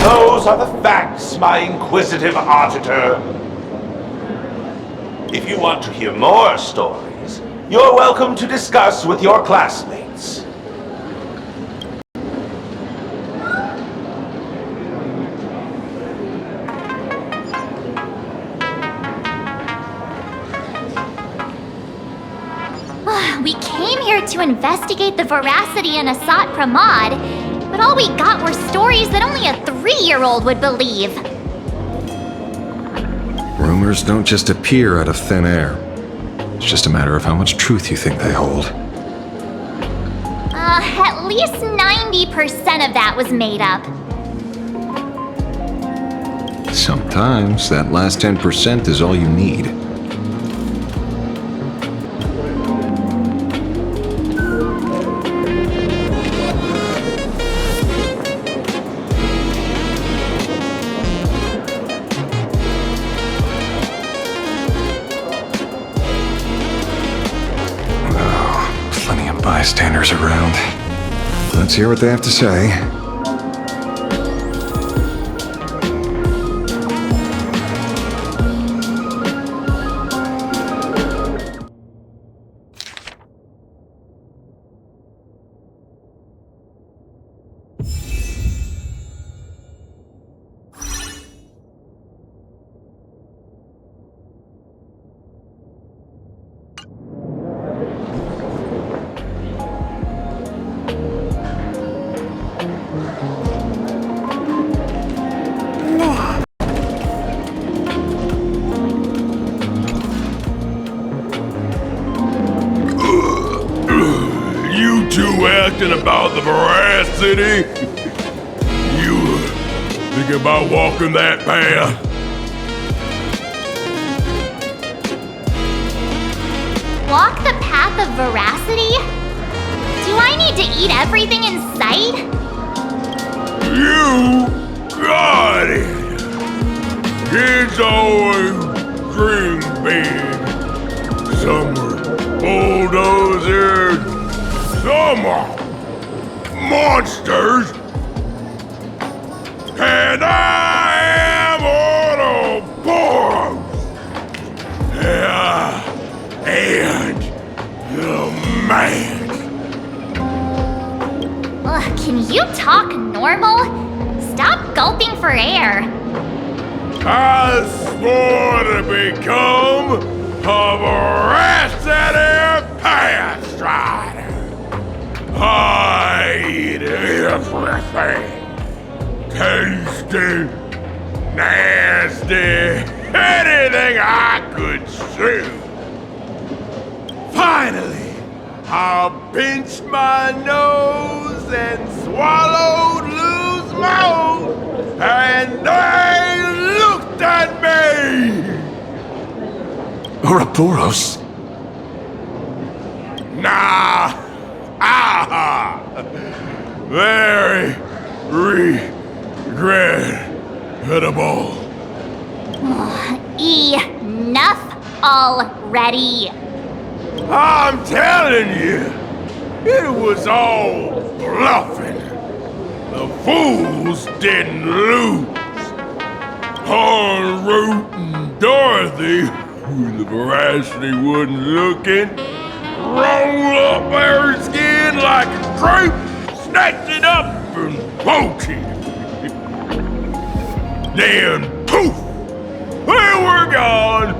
Those are the facts, my inquisitive auditor. If you want to hear more stories, you're welcome to discuss with your classmates. We came here to to investigate the veracity in Asat Pramod, but all we got were stories that only a 3-year-old would believe. Rumors don't just appear out of thin air. It's just a matter of how much truth you think they hold. At least 90% of that was made up. Sometimes that last 10% is all you need. Plenty of bystanders around. Let's hear what they have to say. You two asking about the veracity? You thinking about walking that path? Walk the path of veracity? Do I need to eat everything in sight? You got it! Kids always dream big. Some are bulldozers, some are monsters, and I am Ouroboros! And the man. Ugh, can you talk normal? Stop gulping for air. I swore to become a veracity path strider. I eat everything. Tasty, nasty, anything I could chew. Finally, I pinched my nose and swallowed loose mouth, and they looked at me! Ouroboros? Nah! Ah! Very regrettable. Enough already. I'm telling you, it was all bluffing. The fools didn't lose. En route and Dorothy, when the veracity wasn't looking, roll up her skin like a crepe, snatched it up and bolted. Then poof! There we're gone!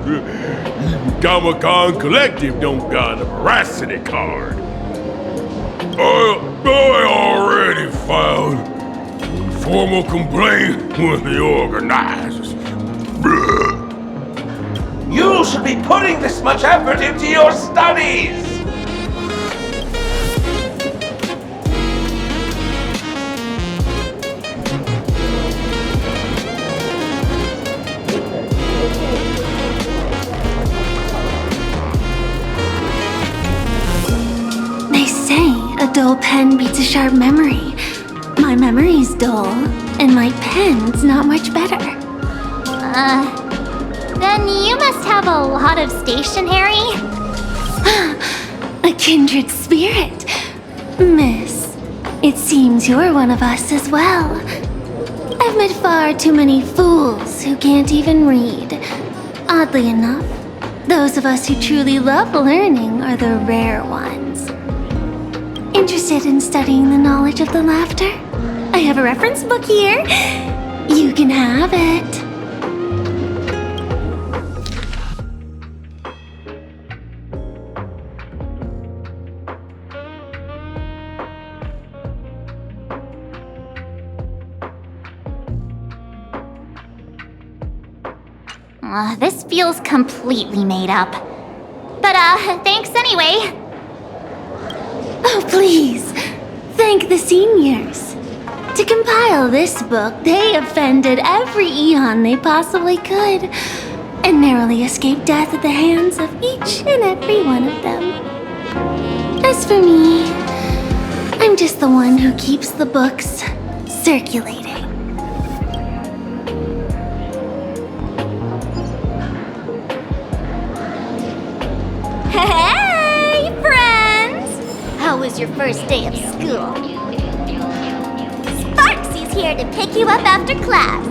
Comic-Con Collective don't got a veracity card. I already filed a formal complaint with the organizers. You should be putting this much effort into your studies! They say a dull pen beats a sharp memory. My memory's dull, and my pen's not much better. Then you must have a lot of stationery? A kindred spirit. Miss, it seems you're one of us as well. I've met far too many fools who can't even read. Oddly enough, those of us who truly love learning are the rare ones. Interested in studying the knowledge of the laughter? I have a reference book here. You can have it. This feels completely made up. But, thanks anyway. Oh, please. Thank the seniors. To compile this book, they offended every eon they possibly could, and narrowly escaped death at the hands of each and every one of them. As for me, I'm just the one who keeps the books circulating. Hey, friends! How was your first day of school? Sparksy's here to pick you up after class.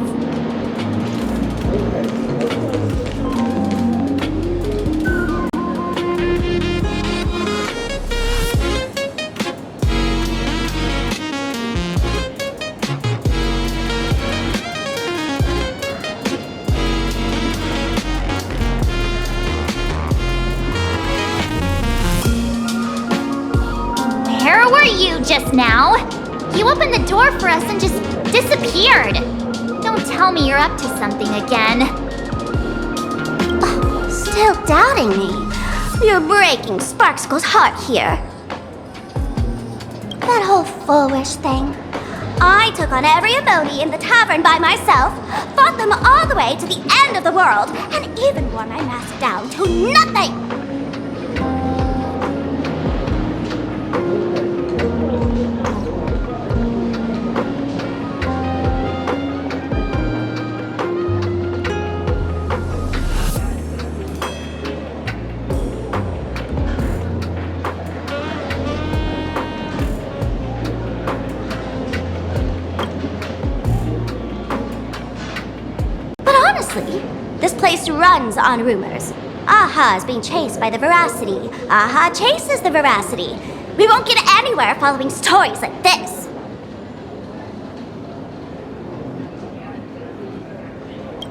Where were you just now? You opened the door for us and just disappeared. Don't tell me you're up to something again. Still doubting me? You're breaking Sparkskull's heart here. That whole foolish thing. I took on every emoji in the tavern by myself, fought them all the way to the end of the world, and even wore my mask down to nothing! This place runs on rumors. Aha is being chased by the Veracity. Aha chases the Veracity. We won't get anywhere following stories like this.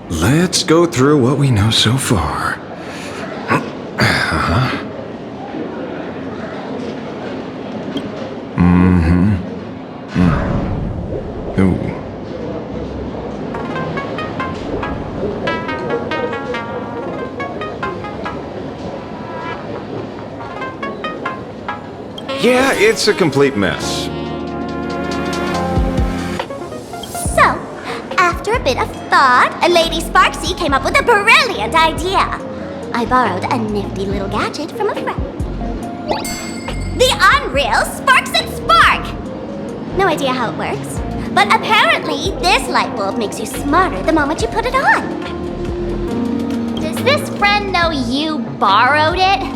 Let's go through what we know so far. Ooh. Yeah, it's a complete mess. So, after a bit of thought, Lady Sparksy came up with a brilliant idea. I borrowed a nifty little gadget from a friend. The Unreal Sparks and Spark! No idea how it works, but apparently this light bulb makes you smarter the moment you put it on. Does this friend know you borrowed it?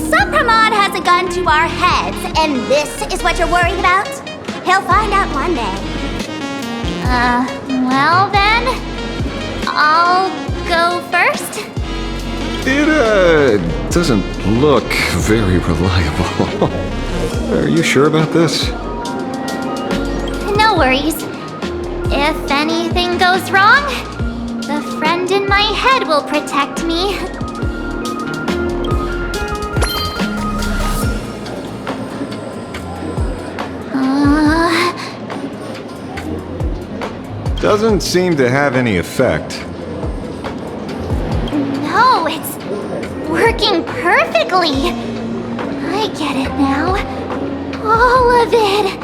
Supramod has a gun to our heads, and this is what you're worried about? He'll find out one day. Well then, I'll go first. It, doesn't look very reliable. Are you sure about this? No worries. If anything goes wrong, the friend in my head will protect me. Doesn't seem to have any effect. No, it's working perfectly. I get it now. All of it.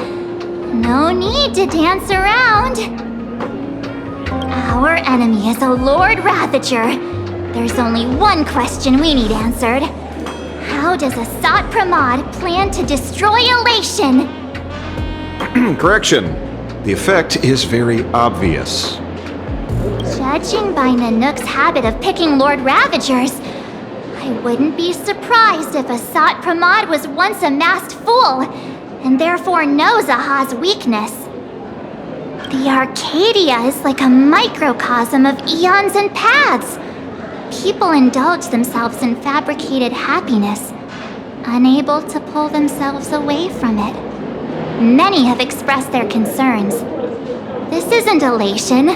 No need to dance around. Our enemy is a Lord Ravager. There's only one question we need answered. How does Asat Pramod plan to destroy Elation? Correction. The effect is very obvious. Judging by Nanook's habit of picking Lord Ravagers, I wouldn't be surprised if Asat Pramod was once a masked fool, and therefore knows Aha's weakness. The Arcadia is like a microcosm of eons and paths. People indulge themselves in fabricated happiness, unable to pull themselves away from it. Many have expressed their concerns. This isn't elation.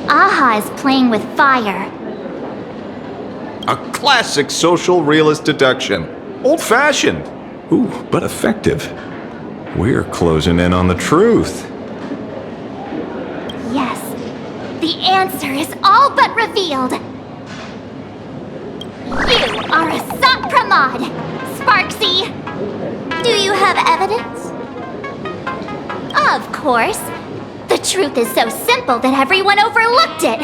Aha is playing with fire. A classic social realist deduction. Old-fashioned. Ooh, but effective. We're closing in on the truth. Yes, the answer is all but revealed. You are a Sot Pramod, Sparksy. Do you have evidence? Of course. The truth is so simple that everyone overlooked it.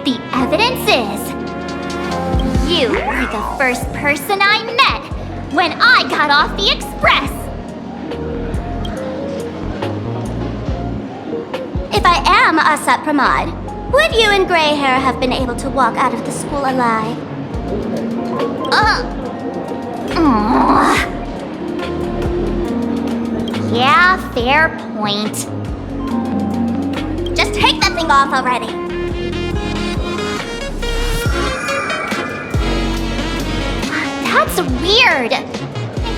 The evidence is... you were the first person I met when I got off the express. If I am a Sot Pramod, would you and Grey Hair have been able to walk out of the school alive? Yeah, fair point. Just take that thing off already. That's weird. I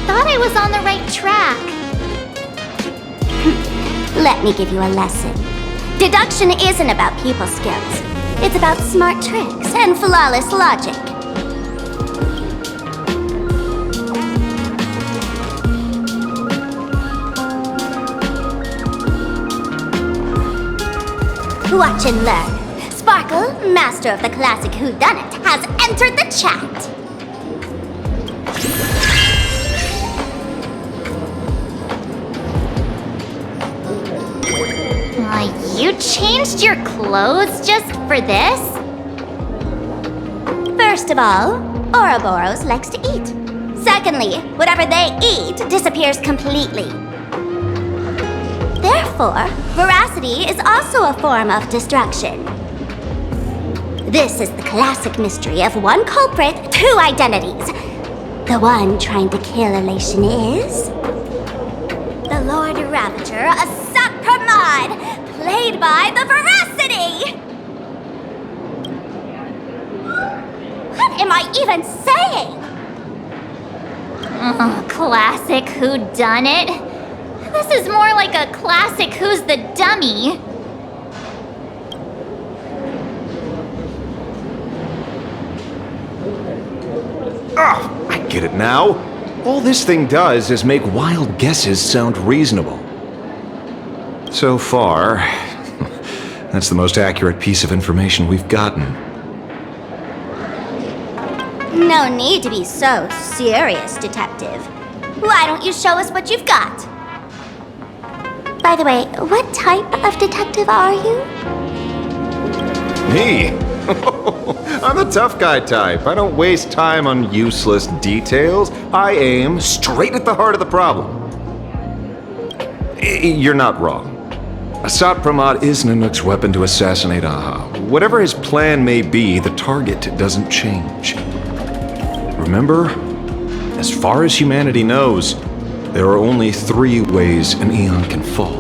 thought I was on the right track. Let me give you a lesson. Deduction isn't about people skills. It's about smart tricks and flawless logic. Watch and learn. Sparkle, master of the classic whodunit, has entered the chat. You changed your clothes just for this? First of all, Ouroboros likes to eat. Secondly, whatever they eat disappears completely. Therefore, veracity is also a form of destruction. This is the classic mystery of one culprit, two identities. The one trying to kill Elation is... the Lord Ravager, a Sot Pramod, played by the Veracity! What am I even saying? Classic whodunit? This is more like a classic Who's the Dummy. I get it now. All this thing does is make wild guesses sound reasonable. So far, that's the most accurate piece of information we've gotten. No need to be so serious, Detective. Why don't you show us what you've got? By the way, what type of detective are you? Me? I'm the tough guy type. I don't waste time on useless details. I aim straight at the heart of the problem. You're not wrong. Sot Pramod is Nanook's weapon to assassinate Aha. Whatever his plan may be, the target doesn't change. Remember, as far as humanity knows, there are only 3 ways an Eon can fall.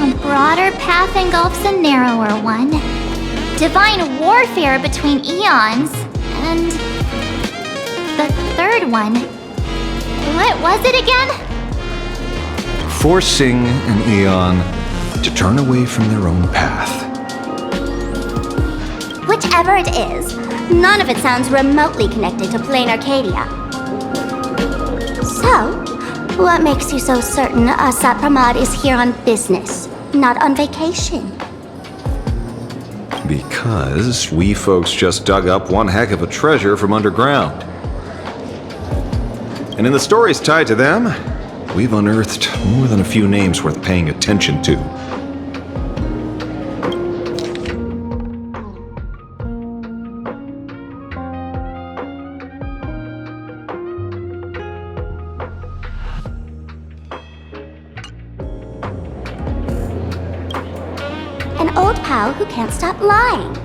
A broader path engulfs a narrower one. Divine warfare between eons, and... the third one. What was it again? Forcing an Eon to turn away from their own path. Whichever it is, none of it sounds remotely connected to Planarcadia. So, what makes you so certain Sot Pramod is here on business, not on vacation? Because we folks just dug up one heck of a treasure from underground. And in the stories tied to them, we've unearthed more than a few names worth paying attention to. An old pal who can't stop lying.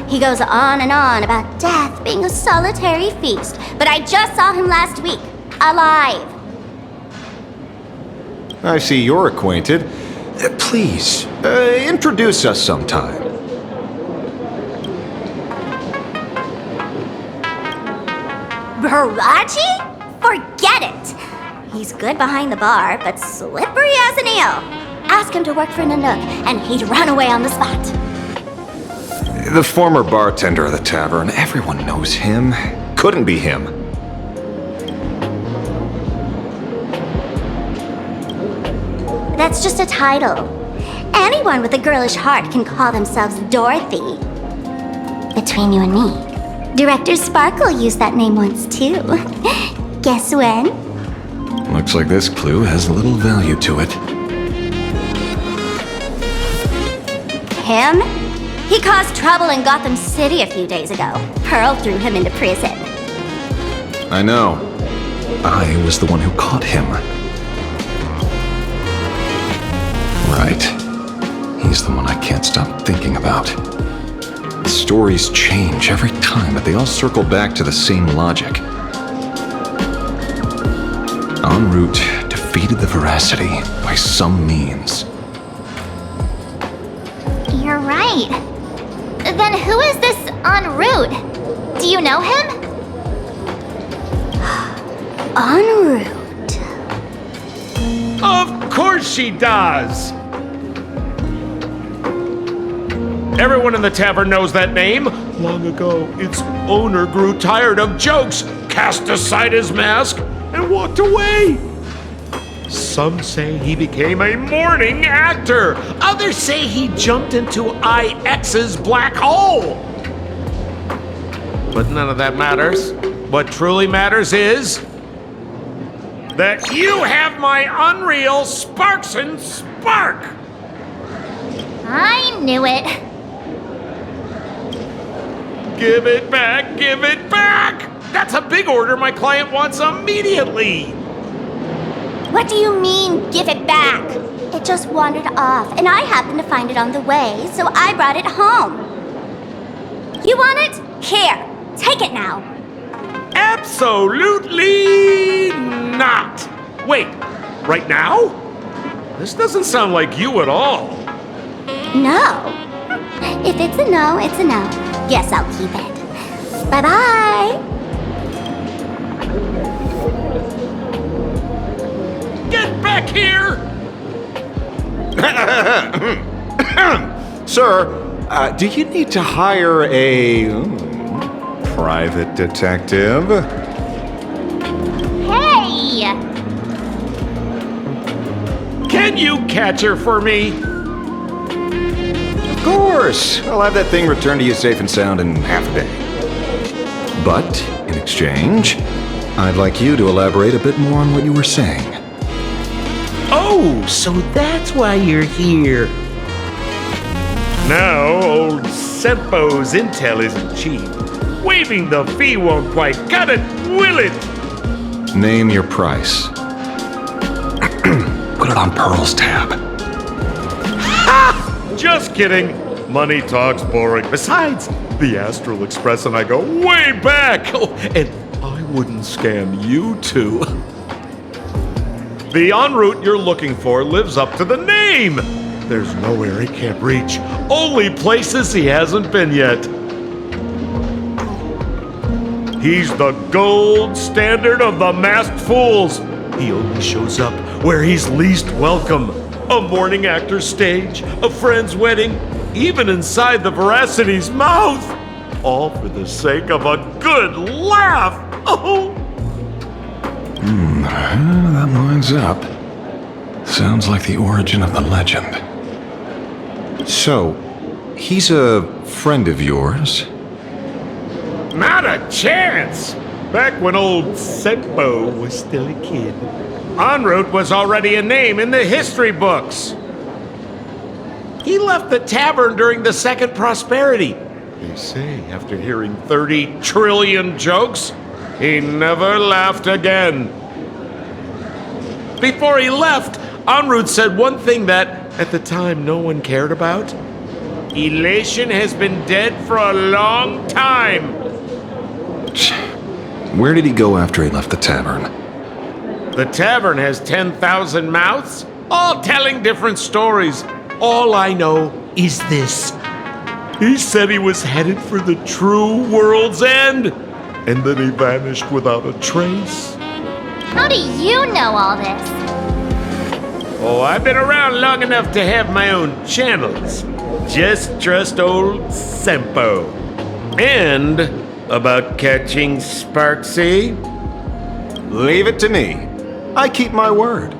He goes on and on about death being a solitary feast, but I just saw him last week, alive. I see you're acquainted. Please, introduce us sometime. Baraji? Forget it! He's good behind the bar, but slippery as an eel. Ask him to work for Nanook, and he'd run away on the spot. The former bartender of the tavern, everyone knows him. Couldn't be him. That's just a title. Anyone with a girlish heart can call themselves Dorothy. Between you and me, Director Sparkle used that name once too. Guess when? Looks like this clue has little value to it. Him? He caused trouble in Gotham City a few days ago. Pearl threw him into prison. I know. I was the one who caught him. Right. He's the one I can't stop thinking about. The stories change every time, but they all circle back to the same logic. En route defeated the Veracity by some means. You're right. Then who is this en route? Do you know him? En route. Of course she does! Everyone in the tavern knows that name. Long ago, its owner grew tired of jokes, cast aside his mask, and walked away. Some say he became a morning actor. Others say he jumped into IX's black hole. But none of that matters. What truly matters is that you have my unreal Sparks and Spark. I knew it. Give it back, give it back! That's a big order my client wants immediately. What do you mean, give it back? It just wandered off, and I happened to find it on the way, so I brought it home. You want it? Here, take it now. Absolutely not! Wait, right now? This doesn't sound like you at all. No. If it's a no, it's a no. Guess I'll keep it. Bye-bye. Get back here! Sir, do you need to hire a private detective? Hey! Can you catch her for me? Of course! I'll have that thing returned to you safe and sound in half a day. But, in exchange, I'd like you to elaborate a bit more on what you were saying. Oh, so that's why you're here. Now, old Sempo's intel isn't cheap. Waiving the fee won't quite cut it, will it? Name your price. Put it on Pearl's tab. Ha! Just kidding. Money talks boring. Besides, the Astral Express and I go way back. Oh, and I wouldn't scam you two. The en route you're looking for lives up to the name. There's nowhere he can't reach. Only places he hasn't been yet. He's the gold standard of the masked fools. He only shows up where he's least welcome. A morning actor's stage, a friend's wedding, even inside the Veracity's mouth. All for the sake of a good laugh. Oh! That lines up. Sounds like the origin of the legend. So, he's a friend of yours? Not a chance! Back when old Sempo was still a kid, en route was already a name in the history books. He left the tavern during the Second Prosperity. They say after hearing 30 trillion jokes, he never laughed again. Before he left, en route said one thing that, at the time, no one cared about. Elation has been dead for a long time. Where did he go after he left the tavern? The tavern has 10,000 mouths, all telling different stories. All I know is this. He said he was headed for the true world's end, and then he vanished without a trace. How do you know all this? Oh, I've been around long enough to have my own channels. Just trust old Sempo. And about catching Sparksy? Leave it to me. I keep my word.